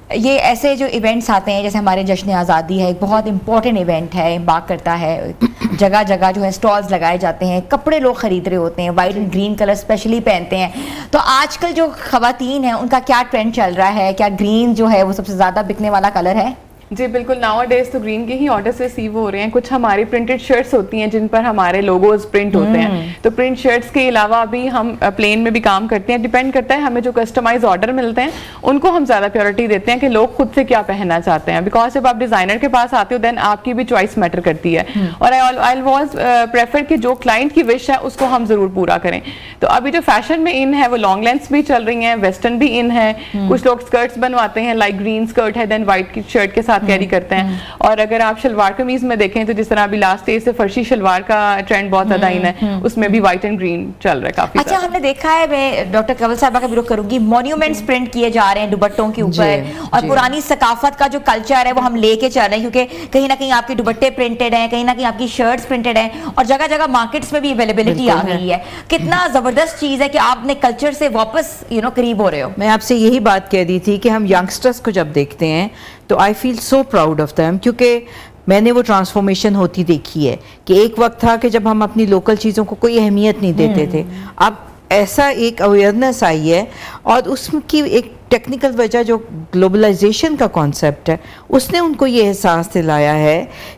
ये ऐसे जो इवेंट्स आते हैं जैसे हमारे जश्न आज़ादी है, एक बहुत इंपॉर्टेंट इवेंट है, इम्बाक करता है, जगह जगह जो है स्टॉल्स लगाए जाते हैं, कपड़े लोग खरीद रहे होते हैं, white and green colour specially पहनते हैं। तो आजकल जो खवातीन हैं उनका क्या ट्रेंड चल रहा है? क्या ग्रीन जो है वो सबसे ज़्यादा बिकने वाला कलर है? जी बिल्कुल, नाउ डेज तो ग्रीन के ही ऑर्डर्स रिसीव हो रहे हैं। कुछ हमारी प्रिंटेड शर्ट्स होती हैं जिन पर हमारे लोगोज प्रिंट होते हैं, तो प्रिंट शर्ट्स के अलावा भी हम प्लेन में भी काम करते हैं। डिपेंड करता है हमें जो कस्टमाइज ऑर्डर मिलते हैं उनको हम ज़्यादा प्रायोरिटी देते हैं कि लोग खुद से क्या पहनना चाहते हैं, बिकॉज जब आप डिज़ाइनर के पास आते हो देन आपकी भी चॉइस मैटर करती है। और आई ऑलवेज प्रेफर कि जो क्लाइंट की विश है उसको हम ज़रूर पूरा करें। तो अभी जो फैशन में इन है वो लॉन्ग लेंथ्स भी चल रही हैं, वेस्टर्न भी इन है। कुछ लोग स्कर्ट्स बनवाते हैं, लाइक ग्रीन स्कर्ट है देन वाइट की शर्ट के साथ कैरी करते हैं। और अगर आप शलवार कमीज में देखें तो जिस तरह अभी लास्ट डेज से फर्शी शलवार का ट्रेंड बहुत ज्यादा इन है, उसमें भी व्हाइट एंड ग्रीन चल रहा है काफी। अच्छा, हमने देखा है, मैं डॉक्टर कंवल साहबा का भी रुख करूंगी, मॉन्यूमेंट्स प्रिंट किए जा रहे हैं दुपट्टों के ऊपर, और पुरानी सकाफत का जो कल्चर है वो हम लेके चल रहे हैं, क्योंकि कहीं ना कहीं आपके दुपट्टे प्रिंटेड हैं, कहीं ना कहीं आपकी शर्ट्स प्रिंटेड हैं, और जगह जगह मार्केट्स में भी अवेलेबिलिटी आ गई है। कितना जबरदस्त चीज है कि आप अपने कल्चर से वापस करीब हो रहे हो। मैं आपसे यही बात कह रही थी कि हम यंगस्टर्स को जब देखते हैं तो I feel so proud of them, क्योंकि मैंने वो ट्रांसफॉर्मेशन होती देखी है कि एक वक्त था कि जब हम अपनी लोकल चीज़ों को कोई अहमियत नहीं देते थे, अब ऐसा एक अवेयरनेस आई है, और उसकी एक टेक्निकल वजह जो ग्लोबलाइजेशन का कॉन्सेप्ट है उसने उनको ये एहसास दिलाया है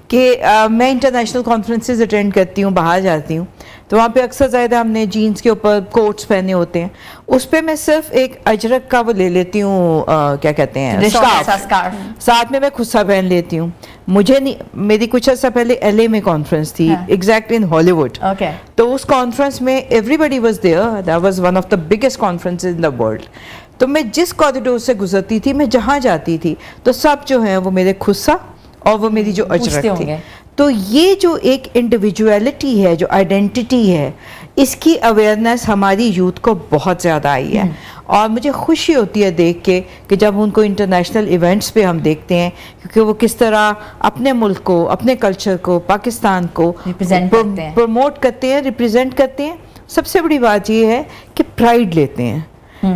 कि मैं इंटरनेशनल कॉन्फ्रेंसेस अटेंड करती हूँ, बाहर जाती हूँ, तो वहाँ पे अक्सर ज़्यादा हमने जीन्स के ऊपर कोट्स पहने होते हैं, उस पर मैं सिर्फ एक अजरक का वो ले लेती हूँ, क्या कहते हैं, स्कार्फ, साथ में मैं खुस्सा पहन लेती हूँ। मुझे नहीं, मेरी कुछ अर्सा पहले LA में कॉन्फ्रेंस थी, एग्जैक्ट इन हॉलीवुड, तो उस कॉन्फ्रेंस में everybody was there, that was one of the biggest conferences in the world. तो मैं जिस कॉरिडोर से गुजरती थी, मैं जहाँ जाती थी तो सब जो है वो मेरे खुस्सा और वो मेरी जो अजरक थी। तो ये जो एक इंडिविजुअलिटी है, जो आइडेंटिटी है, इसकी अवेयरनेस हमारी यूथ को बहुत ज़्यादा आई है, और मुझे खुशी होती है देख के कि जब उनको इंटरनेशनल इवेंट्स पे हम देखते हैं, क्योंकि वो किस तरह अपने मुल्क को, अपने कल्चर को, पाकिस्तान को प्रमोट करते हैं, रिप्रेजेंट करते हैं। सबसे बड़ी बात ये है कि प्राइड लेते हैं।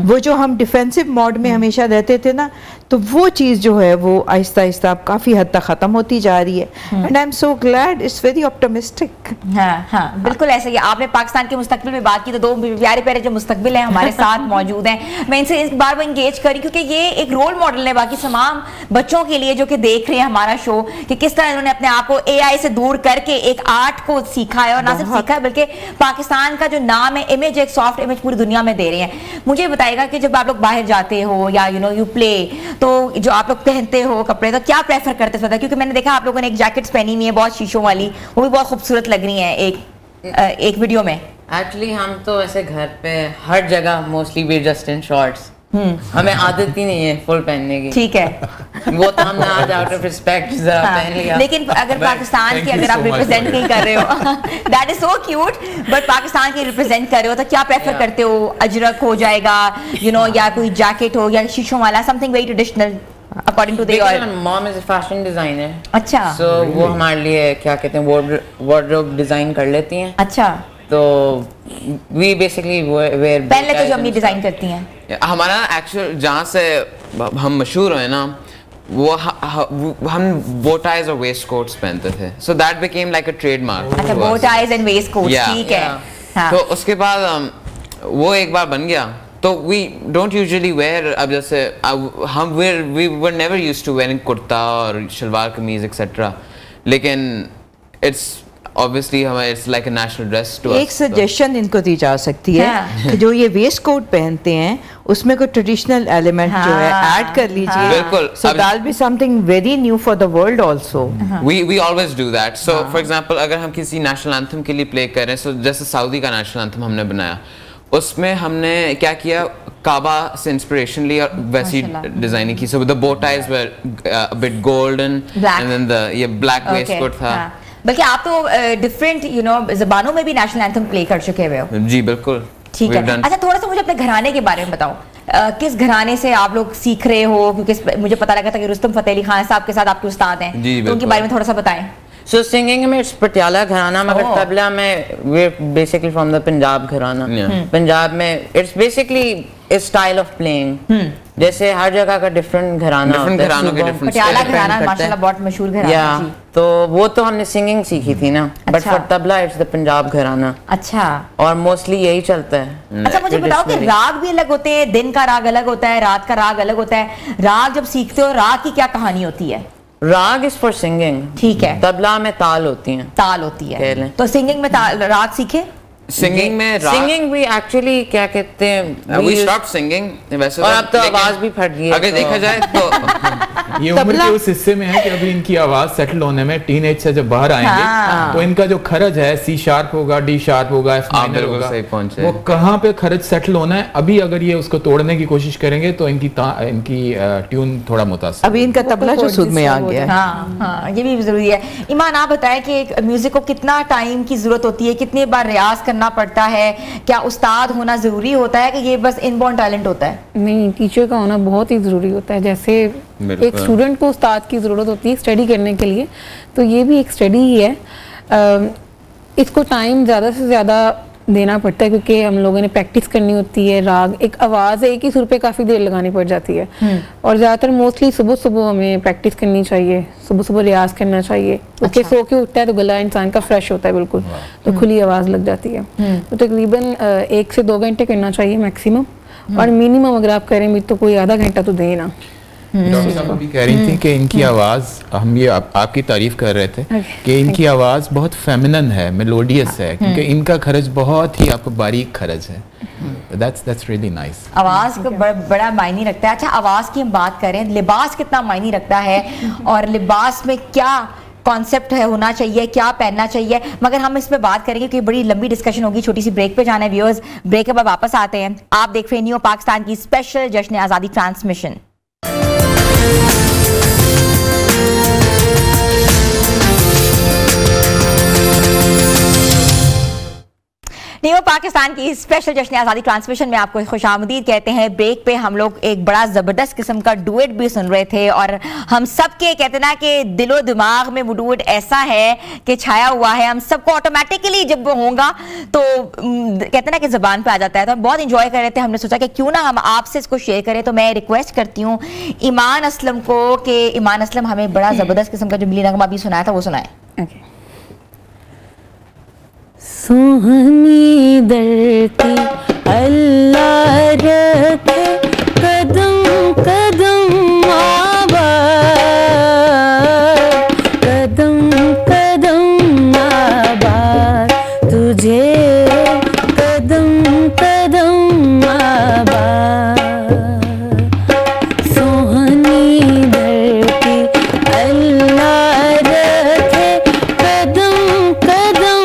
वो जो हम डिफेंसिव मोड में हमेशा रहते थे ना, तो वो चीज़ जो है वो आहिस्ता आहिस्ता काफ़ी हद तक ख़त्म होती जा रही है, and I am so glad, it's very optimistic. हाँ, बिल्कुल ऐसे ही। आपने पाकिस्तान के मुस्तकबिल में बात की, तो दो प्यारे प्यारे जो मुस्तकबिल हैं हमारे साथ मौजूद हैं, मैं इनसे इस बार वो इंगेज करी, क्योंकि ये एक रोल मॉडल है बाकी तमाम बच्चों के लिए जो कि देख रहे हैं हमारा शो, कि किस तरह इन्होंने अपने आप को AI से दूर करके एक आर्ट को सीखा है, और ना सिर्फ सीखा है बल्कि पाकिस्तान का जो नाम है, इमेज, एक सॉफ्ट इमेज पूरी दुनिया में दे रहे हैं। मुझे बताएगा कि जब आप लोग बाहर जाते हो या यू प्ले, तो जो आप लोग पहनते हो कपड़े, तो क्या प्रेफर करते हो? क्योंकि मैंने देखा आप लोगों ने एक जैकेट्स पहनी हुई है बहुत शीशों वाली, वो भी बहुत खूबसूरत लग रही है एक वीडियो में। एक्चुअली हम तो ऐसे घर पे हर जगह mostly we just in shorts, हमें आदत ही नहीं है फुल पहनने की। ठीक है, वो तो हमने आज आउट ऑफ रिस्पेक्ट जरा पहन लिया। लेकिन अगर पाकिस्तान की अगर आप रिप्रेजेंट नहीं कर रहे हो, that is so cute, but Pakistan की रिप्रेजेंट कर रहे हो तो क्या प्रेफर करते हो? अजरक हो जाएगा, या कोई जैकेट हो, या शीशों वाला, something very traditional according to the mom is a fashion designer. अच्छा, सो वो हमारे लिए क्या कहते हैं वार्डरोब डिजाइन कर लेती हैं। अच्छा, तो वी बेसिकली वेयर पहन लेते जो अपनी डिजाइन करती हैं। हमारा एक्चुअल जहाँ से हम मशहूर हुए ना, वो हम बो टाइज और वेस्ट कोट्स पहनते थे, so that became like a trademark. अच्छा, बो टाइज एंड वेस्ट कोट्स, ठीक है। हाँ। तो उसके बाद वो एक बार बन गया, तो वी डोंट यूजुअली वेयर, अब जैसे हम we were never used to wearing kurta और शलवार कमीज एक्सेट्रा, लेकिन इट्स obviously हमारे it's like a national dress to us। एक सजेशन इनको दी जा सकती है कि जो ये वेस्ट कोट पहनते हैं उसमें कोई ट्रेडिशनल एलिमेंट जो है ऐड कर लीजिए। बिल्कुल, so that'll be something very new for the world also। we always do that। so for example अगर हम किसी नेशनल एंथम के लिए प्ले कर रहे हैं, so जैसे सऊदी का नेशनल एंथम हमने बनाया, उसमें हमने क्या किया, काबा से इंस्पिरेशन ली और वैसी डिजाइनिंग की। so the bow ties were a bit golden and then the black waistcoat था। बल्कि आप तो डिफरेंट ज़बानों में भी नेशनल एंथम प्ले कर चुके हुए हो। जी बिल्कुल, ठीक है। अच्छा, थोड़ा सा मुझे अपने घराने के बारे में बताओ, किस घराने से आप लोग सीख रहे हो? क्योंकि मुझे पता लगा था कि रुस्तम फतेह अली खान साहब के साथ आपके उस्ताद हैं, तो उनके बारे में थोड़ा सा बताएं। So singing में पटियाला घराना, मगर तबला में we're basically from the Punjab घराना। पंजाब में it's basically style of playing, जैसे हर जगह का डिफरेंट घराना होता है। पटियाला घराना माशाल्लाह बहुत मशहूर घराना है। तो वो तो हमने सिंगिंग सीखी थी ना, but for tabla it's the Punjab घराना। अच्छा, और मोस्टली यही चलता है। अच्छा मुझे बताओ कि राग भी अलग होते हैं, दिन का राग अलग होता है, रात का राग अलग होता है। राग जब सीखते हो, राग की क्या कहानी होती है? राग इज फॉर सिंगिंग, ठीक है। तबला में ताल होती है, ताल होती है। तो सिंगिंग में राग सीखे? सिंगिंग में सिंगिंग भी एक्चुअली क्या कहते हैं, we stopped singing वैसे, और अब तो आवाज भी फट गई है। अगर देखा जाए तो ये उम्र के उस हिस्से में है कि अभी इनकी आवाज सेटल होने में, टीनेज से जब बाहर आएंगे तो इनका जो खरज है, सी शार्प होगा, डी शार्प होगा, एफ माइनर होगा, वो कहाँ पे खरज सेटल होना है। अभी अगर ये उसको तोड़ने की कोशिश करेंगे तो इनकी ट्यून थोड़ा मुतासिर। अभी इनका तबला जो सुर में आ गया। हाँ, ये भी जरूरी है। ईमान आप बताएं कि म्यूजिक को कितना टाइम की जरूरत होती है, कितनी बार रियाज करना पड़ता है? क्या उस्ताद होना जरूरी होता है कि ये बस इनबॉर्न टैलेंट होता है? नहीं, टीचर का होना बहुत ही ज़रूरी होता है। जैसे एक स्टूडेंट को उस्ताद की ज़रूरत होती है स्टडी करने के लिए, तो ये भी एक स्टडी ही है। इसको टाइम ज़्यादा से ज़्यादा देना पड़ता है क्योंकि हम लोगों ने प्रैक्टिस करनी होती है। राग एक आवाज़ है, एक ही सुर पे काफ़ी देर लगानी पड़ जाती है। और ज़्यादातर मोस्टली सुबह सुबह हमें प्रैक्टिस करनी चाहिए, सुबह सुबह रियाज करना चाहिए क्योंकि सो के उठता है तो गला इंसान का फ्रेश होता है बिल्कुल, तो खुली आवाज़ लग जाती है। तो तकरीबन 1 से 2 घंटे करना चाहिए मैक्सिमम, और मिनिमम अगर आप करें भी तो कोई आधा घंटा तो दें ना। डॉक्टर साहब अभी कह रही थी कि इनकी आवाज़, हम ये आपकी तारीफ कर रहे थे कि इनकी आवाज़ बहुत फेमिनन है, मेलोडियस है, क्योंकि इनका खरज बहुत ही आपको बारीक खरज है। That's really nice. आवाज़ को बड़ा मायने रखता है। अच्छा, आवाज़ की हम बात करें, लिबास कितना मायने रखता है और लिबास में क्या कॉन्सेप्ट है होना चाहिए, क्या पहनना चाहिए? मगर हम इसमें बात करेंगे कि बड़ी लंबी डिस्कशन होगी। छोटी सी ब्रेक पे जाना है व्यूअर्स, ब्रेक के बाद वापस आते हैं। आप देख रहे हैं न्यू पाकिस्तान की स्पेशल जश्न आज़ादी ट्रांसमिशन। न्यू पाकिस्तान की स्पेशल जश्न आज़ादी ट्रांसमिशन में आपको खुशामदीद कहते हैं। ब्रेक पे हम लोग एक बड़ा ज़बरदस्त किस्म का डुएट भी सुन रहे थे, और हम सब के कहते ना कि दिलो दिमाग में वो डुएट ऐसा है कि छाया हुआ है, हम सबको ऑटोमेटिकली जब वो होगा तो कहते ना कि ज़बान पे आ जाता है। तो हम बहुत इंजॉय कर रहे थे, हमने सोचा कि क्यों ना हम आपसे इसको शेयर करें। तो मैं रिक्वेस्ट करती हूँ ईमान असलम को कि ईमान असलम हमें बड़ा ज़बरदस्त किस्म का जो मिली नगमा अभी सुनाया था वो सुनाए। सुहानी धरती अल्लाह रखे कदम कदम आबाद, कदम कदम आबाद तुझे, कदम कदम आबाद। सुहानी धरती अल्लाह रखे कदम कदम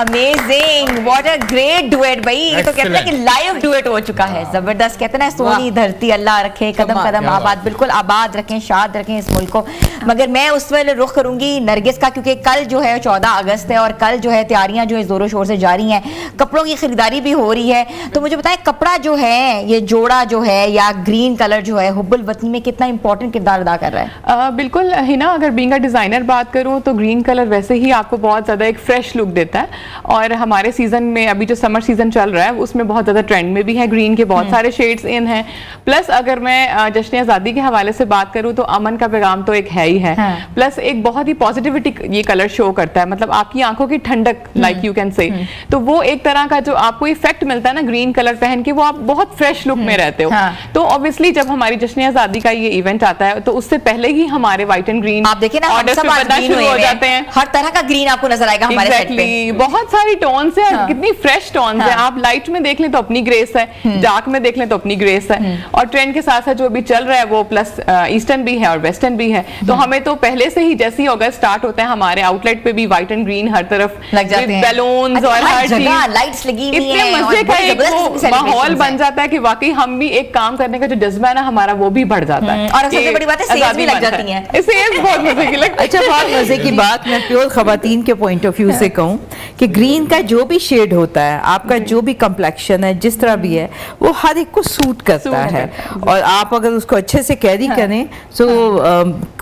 amazing, what a great duet भाई। ये तो कहते हैं कि लाइव डुएट हो चुका है, जबरदस्त। कहते हैं सोनी धरती अल्लाह रखे, कदम कदम आबाद, बिल्कुल आबाद रखें, शाद रखें इस मुल्क को। मगर मैं उस वेले रुख करूंगी नरगिस का, क्योंकि कल जो है 14 अगस्त है और कल जो है तैयारियां जो है जोरों शोर से जारी हैं, कपड़ों की खरीदारी भी हो रही है। तो मुझे बताएं कपड़ा जो है, ये जोड़ा जो है या ग्रीन कलर जो है हुब्बुल वतनी में कितना इंपॉर्टेंट किरदार अदा कर रहा है? बिल्कुल हिना, अगर बीइंग अ डिजाइनर बात करूं तो ग्रीन कलर वैसे ही आपको बहुत ज्यादा एक फ्रेश लुक देता है, और हमारे सीजन में अभी जो समर सीजन चल रहा है उसमें बहुत ज्यादा ट्रेंड में भी है, ग्रीन के बहुत सारे शेड्स इन हैं। प्लस अगर मैं जश्न आज़ादी के हवाले से बात करूं तो अमन का पैगाम तो एक है ही है, प्लस एक बहुत ही पॉजिटिविटी ये कलर शो करता है, मतलब आपकी आंखों की ठंडक, लाइक यू कैन से। तो वो एक तरह का जो आपको इफेक्ट मिलता है ना ग्रीन कलर पहन के, वो आप बहुत फ्रेश लुक में रहते हो। तो ऑब्वियसली जब हमारी जश्न आज़ादी का ये इवेंट आता है तो उससे पहले ही हमारे व्हाइट एंड ग्रीन आप देखिए ना, ऑर्डर्स पे बनना शुरू हो जाते हैं। हर तरह का ग्रीन आपको नजर आएगा हमारे सेट पे। बहुत सारी टोन्स है, कितनी फ्रेश टोन्स है। आप लाइट में देख लें तो अपनी ग्रेस है, डार्क में देख लें तो अपनी ग्रेस है, और ट्रेंड के साथ साथ जो भी चल रहा है वो प्लस ईस्टर्न भी है और वेस्टर्न भी है। तो हमें तो पहले से ही जैसे ही अगस्त स्टार्ट होता है हमारे आउटलेट पे भी व्हाइट एंड ग्रीन हर तरफ लग जाते हैं, बैलून्स और हर चीज, लाइट्स लगी हुई इतने हैं, मजे का एक माहौल बन जाता है कि वाकई हम भी एक काम करने का जो जज्बा है ना हमारा वो भी बढ़ जाता है। और सबसे बड़ी बात है सेल्स भी लग जाती हैं। सेल्स बहुत मजे की लगती है। अच्छा, बहुत मजे की बात मैं प्योर खवातीन के पॉइंट ऑफ व्यू से कहूँ कि ग्रीन का जो भी शेड होता है, आपका जो भी कम्प्लेक्शन है, जिस तरह भी है, वो हर एक को सूट करता है, और आप अगर उसको अच्छे से कैरी करें तो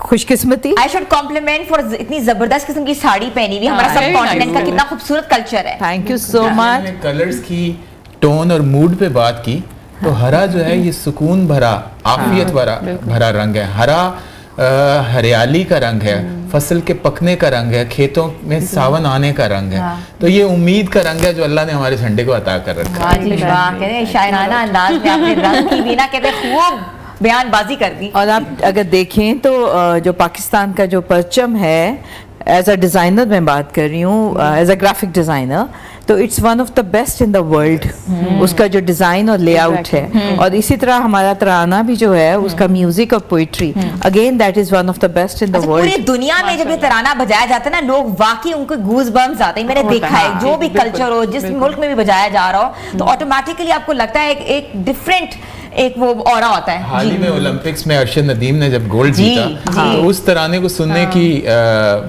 खुशकिस्मती। आई शुड कॉम्प्लीमेंट फॉर इतनी जबरदस्त किस्म की साड़ी पहनी हुई, हमारा सब कॉन्टिनेंट का कितना खूबसूरत कल्चर है। Thank you so much. Colours की टोन और मूड पे बात की तो हरा जो है ये सुकून भरा, आफियत भरा रंग है। हरा हरियाली का रंग है, फसल के पकने का रंग है, खेतों में सावन आने का रंग है। तो ये उम्मीद का रंग है जो अल्लाह ने हमारे झंडे को अता कर रखा है। शायराना अंदाज में आपने रंग की भी ना कहते खूब बयानबाजी कर दी। और आप अगर देखें तो जो पाकिस्तान का जो परचम है, एज अ डिज़ाइनर मैं बात कर रही हूँ, एज अ ग्राफिक डिज़ाइनर, तो it's one of the best in the world. उसका जो डिज़ाइन और लेआउट है, और इसी तरह हमारा तराना भी जो है, उसका म्यूजिक और poetry, again that is one of the best in the world. पूरी दुनिया में जब ये तराना बजाया जाता है ना, लोग वाकई उनको गूज बम्स आते हैं। मैंने देखा है जो भी कल्चर हो, जिस मुल्क में भी बजाया जा रहा हो, तो ऑटोमेटिकली आपको लगता है एक डिफरेंट एक वो ऑरा होता है। हाल ही में ओलंपिक्स में अरशद नदीम ने जब गोल्ड जीता, तो उस तराने को सुनने की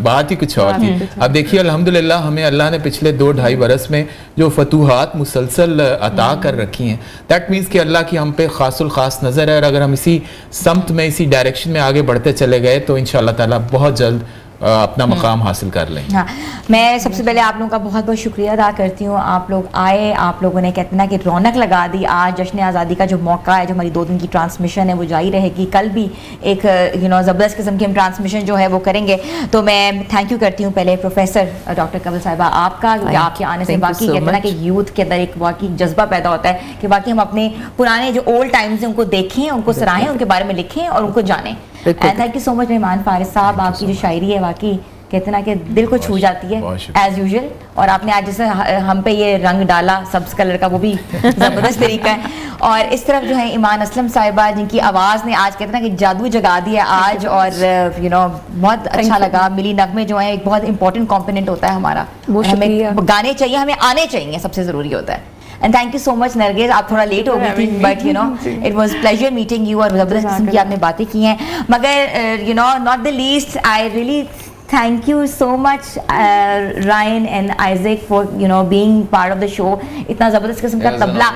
बात ही कुछ और थी। अब देखिए अल्हम्दुलिल्लाह हमें अल्लाह ने पिछले 2-2.5 बरस में जो फतूहात मुसलसल अता कर रखी हैं, दैट मीन्स कि अल्लाह की हम पे खासुल खास नज़र है। और अगर हम इसी समत में, इसी डायरेक्शन में आगे बढ़ते चले गए तो इंशाअल्लाह ताला बहुत जल्द अपना मकाम हासिल कर लें। हाँ, मैं सबसे पहले आप लोगों का बहुत बहुत शुक्रिया अदा करती हूँ। आप लोग आए, आप लोगों ने कहते ना कि रौनक लगा दी। आज जश्न आज़ादी का जो मौका है, जो हमारी 2 दिन की ट्रांसमिशन है वो जारी रहेगी। कल भी एक ज़बरदस्त किस्म की हम ट्रांसमिशन जो है वो करेंगे। तो मैं थैंक यू करती हूँ पहले प्रोफेसर डॉक्टर कंवल साहिबा आपका, क्योंकि आपके आने से बाकी कहते ना कि यूथ के अंदर एक वाकई जज्बा पैदा होता है कि वाकई हम अपने पुराने जो ओल्ड टाइम्स हैं उनको देखें, उनको सराहें, उनके बारे में लिखें और उनको जानें। And thank you so much मेहमान फारिस साहब, आपकी जो शायरी है वाकई कहते ना कि दिल को छू जाती है एज यूजुअल। और आपने आज जैसे हम पे ये रंग डाला सब्ज कलर का, वो भी ज़बरदस्त तरीका है। और इस तरफ जो है ईमान असलम साहिबा, जिनकी आवाज़ ने आज कहते ना कि जादू जगा दिया आज, और बहुत अच्छा लगा। मिली नगमे जो है एक बहुत इंपॉर्टेंट कॉम्पोनेंट होता है हमारा, हमें गाने चाहिए, हमें आने चाहिए, सबसे ज़रूरी होता है। And thank you so much Nargis, आप थोड़ा लेट हो गई थी, but it was pleasure meeting you, और जबरदस्त किस्म की आपने बातें की हैं। मगर not the least, I really thank you so much Ryan and Isaac for being part of the show। इतना जबरदस्त किस्म का तबला,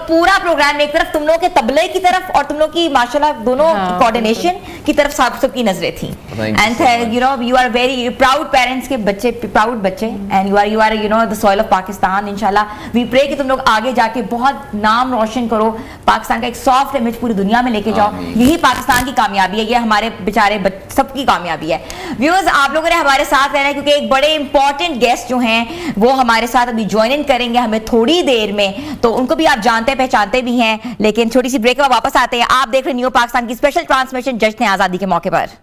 पूरा प्रोग्राम एक तरफ तुम लोगों के तबले की तरफ और तुम लोग की माशाल्लाह दोनों कोऑर्डिनेशन की तरफ सबकी नजरें थी। And you are very proud parents के बच्चे, प्राउड बच्चे, and you are the soil of Pakistan। इंशाल्लाह वी प्रे कि तुम लोग आगे जाके बहुत नाम रोशन करो, पाकिस्तान का एक सॉफ्ट इमेज पूरी दुनिया में लेके जाओ। यही पाकिस्तान की कामयाबी है, ये हमारे बेचारे सबकी कामयाबी है। व्यूअर्स, आप लोगों ने हमारे साथ रहना है क्योंकि एक बड़े इंपॉर्टेंट गेस्ट जो हैं वो हमारे साथ अभी ज्वाइन इन करेंगे हमें थोड़ी देर में। तो उनको भी आप जानते पहचानते भी हैं, लेकिन छोटी सी ब्रेक के बाद वापस आते हैं। आप देख रहे हैं न्यू पाकिस्तान की स्पेशल ट्रांसमिशन जश्न आज़ादी के मौके पर।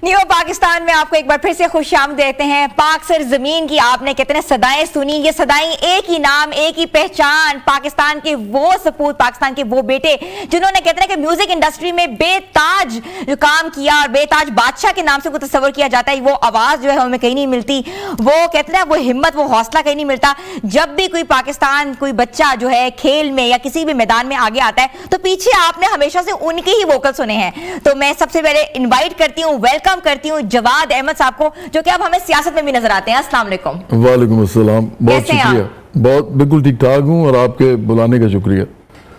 न्यू पाकिस्तान में आपको एक बार फिर से खुशाम देते हैं। पाक सर जमीन की आपने कितने सदाएं सुनी, ये सदाएं एक ही नाम, एक ही पहचान, पाकिस्तान के वो सपूत, पाकिस्तान के वो बेटे जिन्होंने कहते हैं कि म्यूजिक इंडस्ट्री में बेताज जो काम किया और बेताज बादशाह के नाम से वो तस्वर किया जाता है। वो आवाज जो है हमें कहीं नहीं मिलती, वो कहते हैं वो हिम्मत, वो हौसला कहीं नहीं मिलता। जब भी कोई पाकिस्तान कोई बच्चा जो है खेल में या किसी भी मैदान में आगे आता है तो पीछे आपने हमेशा से उनके ही वोकल सुने हैं। तो मैं सबसे पहले इन्वाइट करती हूँ, वेलकम करती हूँ जवाद अहमद साहब को, जो कि अब हमें सियासत में भी नजर आते हैं। अस्सलाम वालेकुम। वालेकुम अस्सलाम, बहुत शुक्रिया। बहुत बिल्कुल ठीक ठाक हूँ और आपके बुलाने का शुक्रिया।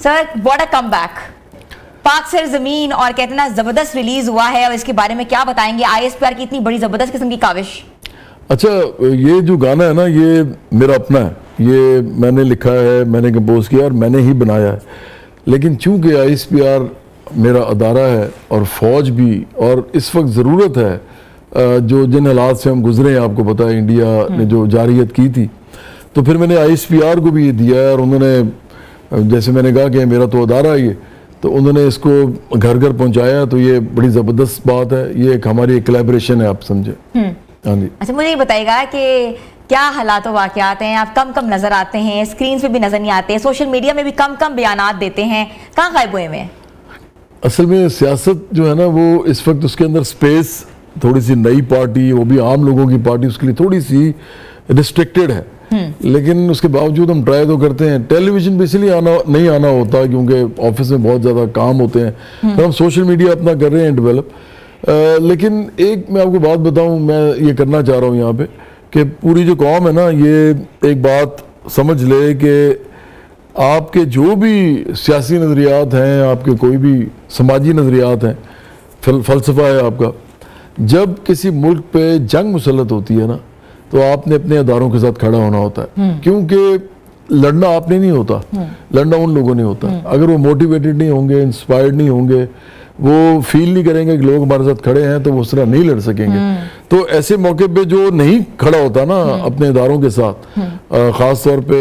सर व्हाट अ कमबैक, पाक सर जमीन और कहते ना जबरदस्त रिलीज हुआ है और इसके बारे में क्या बताएंगे? ISPR की इतनी बड़ी जबरदस्त किस्म की काविश। अच्छा, ये जो गाना है ना, ये मेरा अपना है, ये मैंने लिखा है, मैंने कंपोज किया और मैंने ही बनाया है। लेकिन चूंकि ISPR मेरा अदारा है और फौज भी, और इस वक्त ज़रूरत है जो जिन हालात से हम गुजरे हैं, आपको पता है इंडिया ने जो जारियत की थी, तो फिर मैंने ISPR को भी ये दिया है और उन्होंने, जैसे मैंने कहा कि मेरा तो अदारा है ये, तो उन्होंने इसको घर घर पहुंचाया। तो ये बड़ी ज़बरदस्त बात है, ये एक हमारी कोलैबोरेशन है, आप समझे। हाँ जी। अच्छा, मुझे ये बताइएगा कि क्या हालात वाक़यात हैं, आप कम कम नज़र आते हैं, स्क्रीन पे भी नज़र नहीं आते, सोशल मीडिया में भी कम कम बयानात देते हैं, कहाँ गायब हुए हैं? असल में सियासत जो है ना, वो इस वक्त उसके अंदर स्पेस, थोड़ी सी नई पार्टी, वो भी आम लोगों की पार्टी, उसके लिए थोड़ी सी रिस्ट्रिक्टेड है। लेकिन उसके बावजूद हम ट्राई तो करते हैं। टेलीविजन पे इसलिए नहीं आना होता क्योंकि ऑफिस में बहुत ज़्यादा काम होते हैं, तो हम सोशल मीडिया अपना कर रहे हैं डेवलप। लेकिन एक मैं आपको बात बताऊं, मैं ये करना चाह रहा हूँ यहाँ पे कि पूरी जो कौम है ना, ये एक बात समझ ले कि आपके जो भी सियासी नज़रियात हैं, आपके कोई भी समाजी नज़रियात हैं, फ़लसफ़ा है आपका, जब किसी मुल्क पे जंग मुसल्लत होती है ना, तो आपने अपने अदारों के साथ खड़ा होना होता है। क्योंकि लड़ना आपने नहीं होता, लड़ना उन लोगों ने होता है। अगर वो मोटिवेटेड नहीं होंगे, इंस्पायर्ड नहीं होंगे, वो फील नहीं करेंगे कि लोग हमारे साथ खड़े हैं, तो वो उस तरह नहीं लड़ सकेंगे। तो ऐसे मौके पे जो नहीं खड़ा होता ना अपने इदारों के साथ, ख़ास तौर पे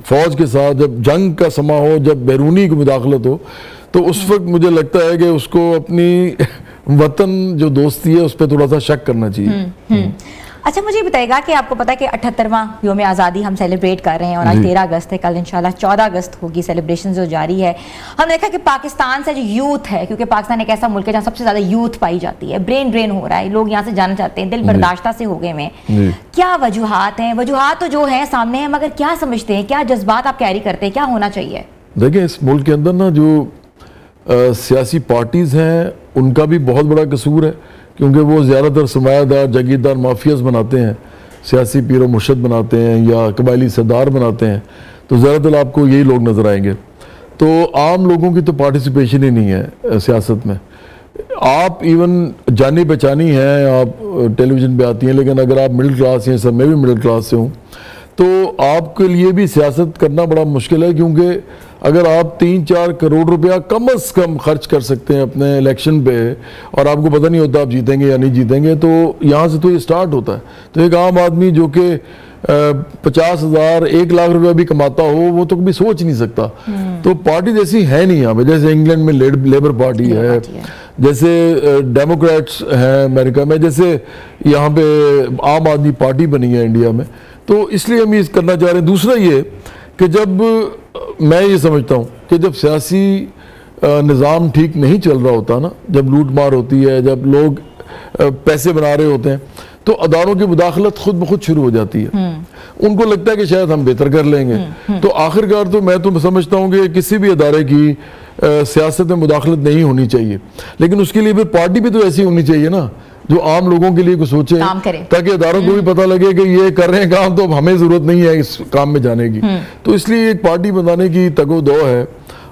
फ़ौज के साथ, जब जंग का समा हो, जब बैरूनी की मुदाखलत हो, तो उस वक्त मुझे लगता है कि उसको अपनी वतन जो दोस्ती है उस पर थोड़ा सा शक करना चाहिए। अच्छा, मुझे बताइएगा कि आपको पता है कि 78वां योम आज़ादी हम सेलिब्रेट कर रहे हैं और आज 13 अगस्त है, कल इंशाल्लाह 14 अगस्त होगी, सेलिब्रेशन जो जारी है। हमने देखा कि पाकिस्तान से जो यूथ है, क्योंकि पाकिस्तान एक ऐसा मुल्क है जहाँ सबसे ज़्यादा यूथ पाई जाती है, ब्रेन ड्रेन हो रहा है, लोग यहाँ से जाना चाहते हैं, दिल बर्दाश्ता से हो गए में। क्या वजूहात हैं? वजूहात तो जो है सामने है, मगर क्या समझते हैं, क्या जज्बात आप कैरी करते हैं, क्या होना चाहिए? देखिए, इस मुल्क के अंदर ना जो सियासी पार्टीज़ हैं, उनका भी बहुत बड़ा कसूर है, क्योंकि वो ज़्यादातर सरमायादार जागीरदार माफियाज बनाते हैं, सियासी पीरो मुर्शद बनाते हैं या कबायली सरदार बनाते हैं। तो ज़्यादातर आपको यही लोग नज़र आएंगे। तो आम लोगों की तो पार्टिसिपेशन ही नहीं है सियासत में। आप इवन जानी पहचानी हैं, आप टेलीविज़न पे आती हैं, लेकिन अगर आप मिडिल क्लास हैं, सब मैं भी मिडिल क्लास से हूँ, तो आपके लिए भी सियासत करना बड़ा मुश्किल है। क्योंकि अगर आप 3-4 करोड़ रुपया कम से कम खर्च कर सकते हैं अपने इलेक्शन पे, और आपको पता नहीं होता आप जीतेंगे या नहीं जीतेंगे, तो यहाँ से तो ये स्टार्ट होता है। तो एक आम आदमी जो कि 50,000 1 लाख रुपया भी कमाता हो, वो तो कभी सोच नहीं सकता। तो पार्टी जैसी है नहीं यहाँ पे, जैसे इंग्लैंड में लेबर पार्टी है, जैसे डेमोक्रेट्स हैं अमेरिका में, जैसे यहाँ पे आम आदमी पार्टी बनी है इंडिया में। तो इसलिए हम ये करना चाह रहे हैं। दूसरा ये कि जब मैं ये समझता हूँ कि जब सियासी निज़ाम ठीक नहीं चल रहा होता ना, जब लूट मार होती है, जब लोग पैसे बना रहे होते हैं, तो अदारों की मुदाखलत खुद ब खुद शुरू हो जाती है। उनको लगता है कि शायद हम बेहतर कर लेंगे। तो आखिरकार तो मैं तो समझता हूँ कि किसी भी अदारे की सियासत में मुदाखलत नहीं होनी चाहिए, लेकिन उसके लिए फिर पार्टी भी तो ऐसी होनी चाहिए ना, जो आम लोगों के लिए कुछ सोचे, ताकि अदारों को भी पता लगे कि ये कर रहे हैं काम, तो अब हमें जरूरत नहीं है इस काम में जाने की। तो इसलिए एक पार्टी बनाने की तगो-दो है।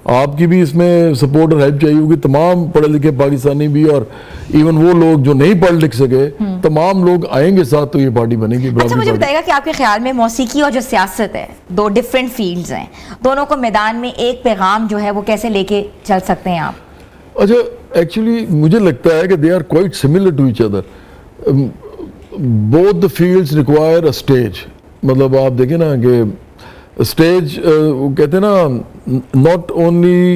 आपकी भी इसमें सपोर्ट और हेल्प चाहिए होगी, तमाम पढ़े लिखे पाकिस्तानी भी, और इवन वो लोग जो नहीं पढ़ लिख सके, तमाम लोग आएंगे साथ, तो ये पार्टी बनेगी। अच्छा, मुझे बताइएगा कि आपके ख्याल में मौसीकी और जो सियासत है, दो डिफरेंट फील्ड्स हैं, दोनों को मैदान में एक पैगाम जो है वो कैसे लेके चल सकते हैं आप? अच्छा, एक्चुअली मुझे लगता है कि they are quite similar to each other. Both the fields require a stage. मतलब आप देखें ना कि स्टेज कहते हैं ना, not only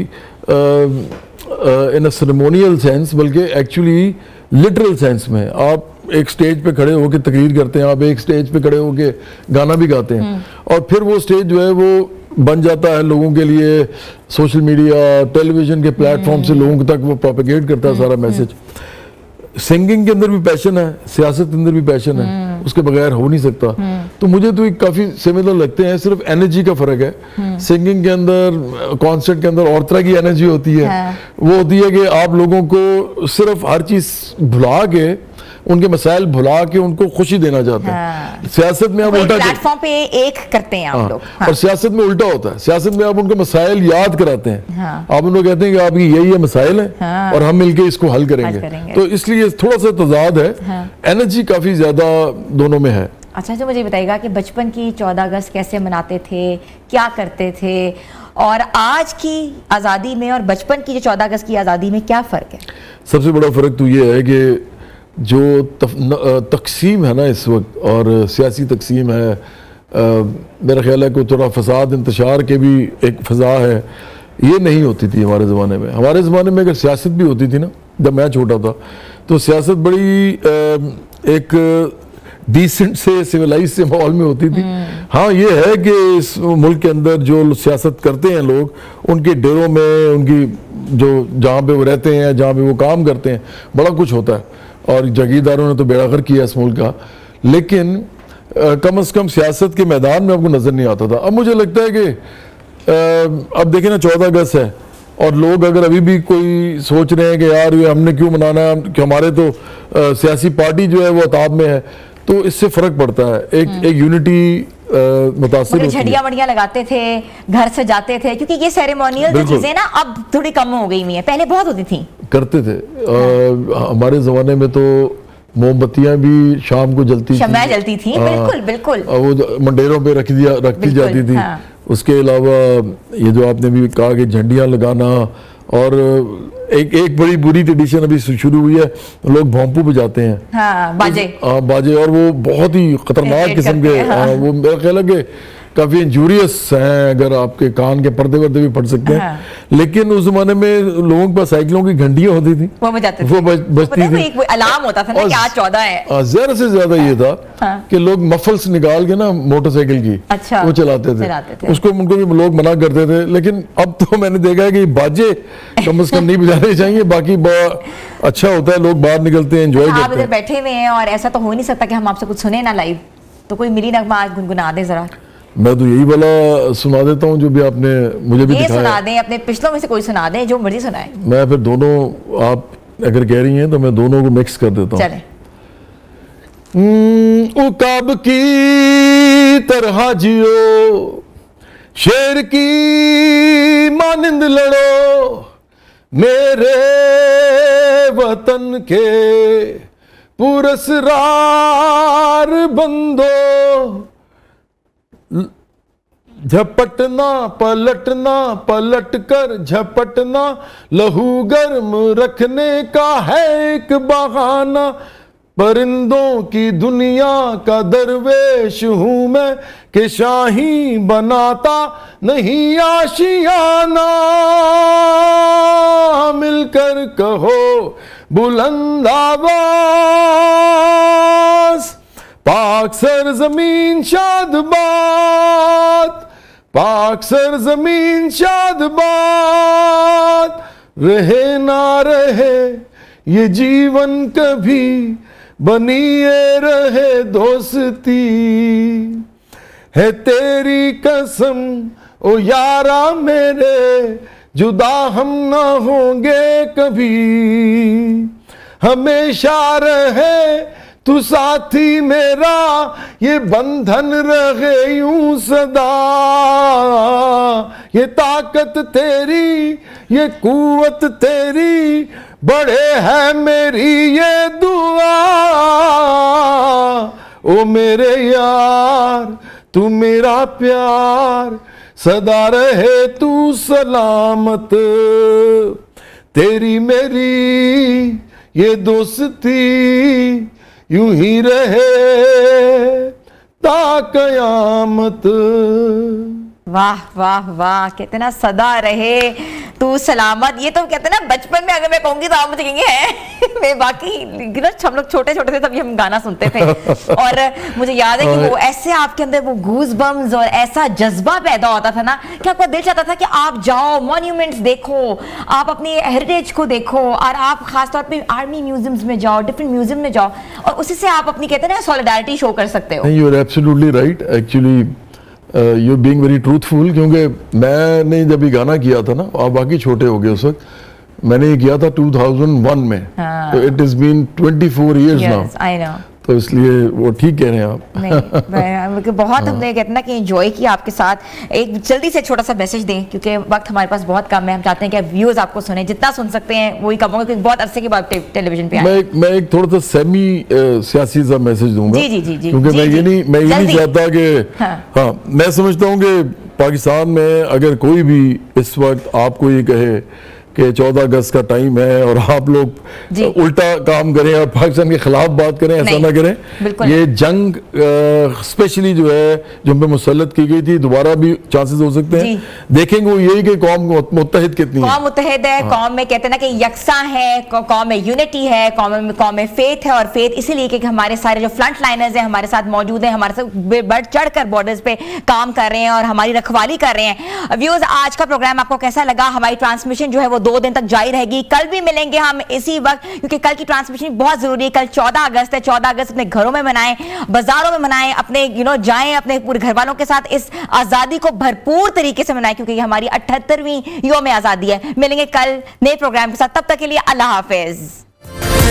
in a ceremonial sense, बल्कि एक्चुअली लिटरल सेंस में। आप एक स्टेज पे खड़े होकर तकरीर करते हैं, आप एक स्टेज पे खड़े होकर गाना भी गाते हैं, और फिर वो स्टेज जो है वो बन जाता है लोगों के लिए, सोशल मीडिया, टेलीविजन के प्लेटफॉर्म से लोगों तक वो प्रोपेगेट करता है सारा मैसेज। सिंगिंग के अंदर भी पैशन है, सियासत के अंदर भी पैशन है, उसके बगैर हो नहीं सकता। तो मुझे तो काफी सिमिलर लगते हैं, सिर्फ एनर्जी का फर्क है। सिंगिंग के अंदर, कॉन्सर्ट के अंदर और तरह की एनर्जी होती है। वो होती है कि आप लोगों को सिर्फ हर चीज भुला के, उनके मसाइल भुला के उनको खुशी देना चाहते हैं। सियासत में आप उल्टा प्लेटफॉर्म पे एक करते हैं आप लोग। और सियासत में उल्टा होता है, सियासत में आप उनको मसाइल याद कराते हैं। आप उनको कहते हैं कि आपकी यही मसाइल है और हम मिलके इसको हल करेंगे। तो इसलिए थोड़ा सा तजाद है, एनर्जी काफी ज्यादा दोनों में है। अच्छा, तो मुझे बताइएगा कि बचपन की 14 अगस्त कैसे मनाते थे, क्या करते थे, और आज की आज़ादी में और बचपन की जो 14 अगस्त की आज़ादी में क्या फ़र्क है? सबसे बड़ा फ़र्क तो ये है कि जो तकसीम है ना इस वक्त, और सियासी तकसीम है, मेरा ख्याल है कि थोड़ा फसाद इंतशार के भी एक फ़ज़ा है, ये नहीं होती थी हमारे ज़माने में। हमारे ज़माने में अगर सियासत भी होती थी ना, जब मैं छोटा था, तो सियासत बड़ी एक डिसेंट से, सिविलाइज से माहौल में होती थी। हाँ, ये है कि इस मुल्क के अंदर जो सियासत करते हैं लोग, उनके डेरों में, उनकी जो जहाँ पे वो रहते हैं, जहाँ पे वो काम करते हैं, बड़ा कुछ होता है, और जागीरदारों ने तो बेड़ा गर्क किया इस मुल्क का। लेकिन कम से कम सियासत के मैदान में आपको नज़र नहीं आता था। अब मुझे लगता है कि अब देखें ना, 14 अगस्त है, और लोग अगर अभी भी कोई सोच रहे हैं कि यार ये हमने क्यों मनाना है, कि हमारे तो सियासी पार्टी जो है वो अताब में है, तो इससे फर्क पड़ता है। एक यूनिटी मुतासिर होती है। झड़ियाँ वड़ियाँ लगाते थे, घर से जाते थे, क्योंकि ये सेरेमोनियल जो चीजें ना अब थोड़ी कम हो गई हुई हैं, पहले बहुत होती थी। करते थे। हमारे जमाने में तो मोमबत्तियां भी शाम को जलती थी। बिल्कुल बिल्कुल। वो मंडेरों पे रखी जाती थी। हाँ। उसके अलावा ये जो आपने भी कहा कि झंडियाँ लगाना, और एक बड़ी बुरी ट्रेडिशन अभी शुरू हुई है, लोग भोंपू पे जाते हैं। हाँ, बाजे, और वो बहुत ही खतरनाक किस्म के, वो मेरा ख्याल है कि काफी इंजूरियस हैं, अगर आपके कान के पर्दे वर्दे भी फट सकते हैं। हाँ। लेकिन उस जमाने में लोगों के पास साइकिलों की घंटियां होती थी, वो बजती थी, एक अलार्म होता था ना कि आज 14 है। ज्यादा से ज्यादा ये था कि लोग मफल्स निकाल के ना मोटरसाइकिल की, अच्छा, वो चलाते थे। उसको उनको भी लोग मना करते थे। लेकिन अब तो मैंने देखा है कि बाजे कम से कम नहीं बजाने चाहिए, बाकी अच्छा होता है, लोग बाहर निकलते हैं, एंजॉय करते हैं। आप इधर बैठे हुए हैं, और ऐसा तो हो नहीं सकता कि हम आपसे कुछ सुने ना लाइव, तो कोई मिली नगमा आज गुनगुना दे जरा। मैं तो यही वाला सुना देता हूँ जो भी आपने मुझे भी दिखाया। सुना दें, अपने पिछलों में से कोई सुना दें, जो मर्जी सुनाए। मैं फिर दोनों, आप अगर कह रही हैं तो मैं दोनों को मिक्स कर देता हूँ। उकाब की तरह जियो, शेर की मानिंद लड़ो, मेरे वतन के पुरस्कार बंदो, झपटना पलटना, पलट कर झपटना, लहू गर्म रखने का है एक बहाना, परिंदों की दुनिया का दरवेश हूं मैं, कि शाही बनाता नहीं आशियाना, मिलकर कहो बुलंद आवाज, पाक सरजमीन शादबाद, पाक सरजमीन शादबाद, रहे ना रहे ये जीवन कभी, बनिए रहे दोस्ती, है तेरी कसम ओ यारा मेरे, जुदा हम ना होंगे कभी, हमेशा रहे तू साथी मेरा, ये बंधन रहे यूं सदा, ये ताकत तेरी, ये कुव्वत तेरी, बड़े है मेरी ये दुआ, ओ मेरे यार तू मेरा प्यार, सदा रहे तू सलामत, तेरी मेरी ये दोस्ती यूं ही रहे ता कयामत। वाह वाह वाह, कितना सदा रहे तू सलामत, ये तो कहते हैं ना बचपन में अगर मैं कहूंगी तो आप मुझे कहेंगे है मैं बाकी हम लोग छोटे छोटे थे तभी हम गाना सुनते थे और मुझे याद है कि वो ऐसे आपके अंदर वो गूज बम्स और ऐसा जज्बा पैदा होता था ना कि आपका दिल चाहता था कि आप जाओ मॉन्यूमेंट्स देखो, आप अपनी हेरिटेज को देखो और आप खासतौर पे आर्मी म्यूजियम्स में जाओ, डिफरेंट म्यूजियम में जाओ और उसी से आप अपनी कहते हैं ना सॉलिडारिटी शो कर सकते हो। You are absolutely right, actually you being very truthful, क्योंकि मैंने जब ये गाना किया था ना, आप बाकी छोटे हो गए उस वक्त, मैंने ये किया था 2001 में, तो it is been 24 years now, तो इसलिए वो ठीक कह रहे हैं आप। नहीं बहुत हमने कहते ना कि एंजॉय किया आपके साथ। एक जल्दी से छोटा सा मैसेज दें क्योंकि वक्त हमारे पास बहुत कम है, हम चाहते हैं कि व्यूअर्स आपको सुने, जितना सुन सकते हैं वही कम होगा क्योंकि बहुत अरसे के बाद टेलीविजन पे आए। मैं एक थोड़ा सा सेमी सियासी सा मैसेज दूंगा, जी क्योंकि मैं ये नहीं चाहता कि हाँ, मैं समझता हूँ कि पाकिस्तान में अगर कोई भी इस वक्त आपको ये कहे कि 14 अगस्त का टाइम है और आप लोग उल्टा काम करें और पाकिस्तान के खिलाफ बात करें, ऐसा ना करें। ये जंग स्पेशली जो है जो हम पे मुसल्लत की गई थी, दोबारा भी चांसेस हो सकते हैं। देखेंगे वो यही कि कौम मुत्तहिद कितनी है, कौम मुत्तहिद है, कौम में कहते हैं ना कि यकसा है, कौम में यूनिटी है, कौम में फेथ है और फेथ इसीलिए कि हमारे सारे जो फ्रंट लाइनर्स हैं हमारे साथ मौजूद हैं, हमारे साथ बढ़ चढ़ कर बॉर्डर्स पे काम कर रहे हैं और हमारी रखवाली कर रहे हैं। व्यूअर्स, आज का प्रोग्राम आपको कैसा लगा? हमारी ट्रांसमिशन जो है वो 2 दिन तक जारी रहेगी, कल भी मिलेंगे हम इसी वक्त क्योंकि कल की ट्रांसमिशन बहुत जरूरी है। कल 14 अगस्त है, 14 अगस्त अपने घरों में मनाएं, बाजारों में मनाएं, अपने जाएं अपने पूरे घर वालों के साथ, इस आजादी को भरपूर तरीके से मनाएं क्योंकि हमारी 78वीं यौम आजादी है। मिलेंगे कल नए प्रोग्राम के साथ, तब तक के लिए अल्लाह हाफिज।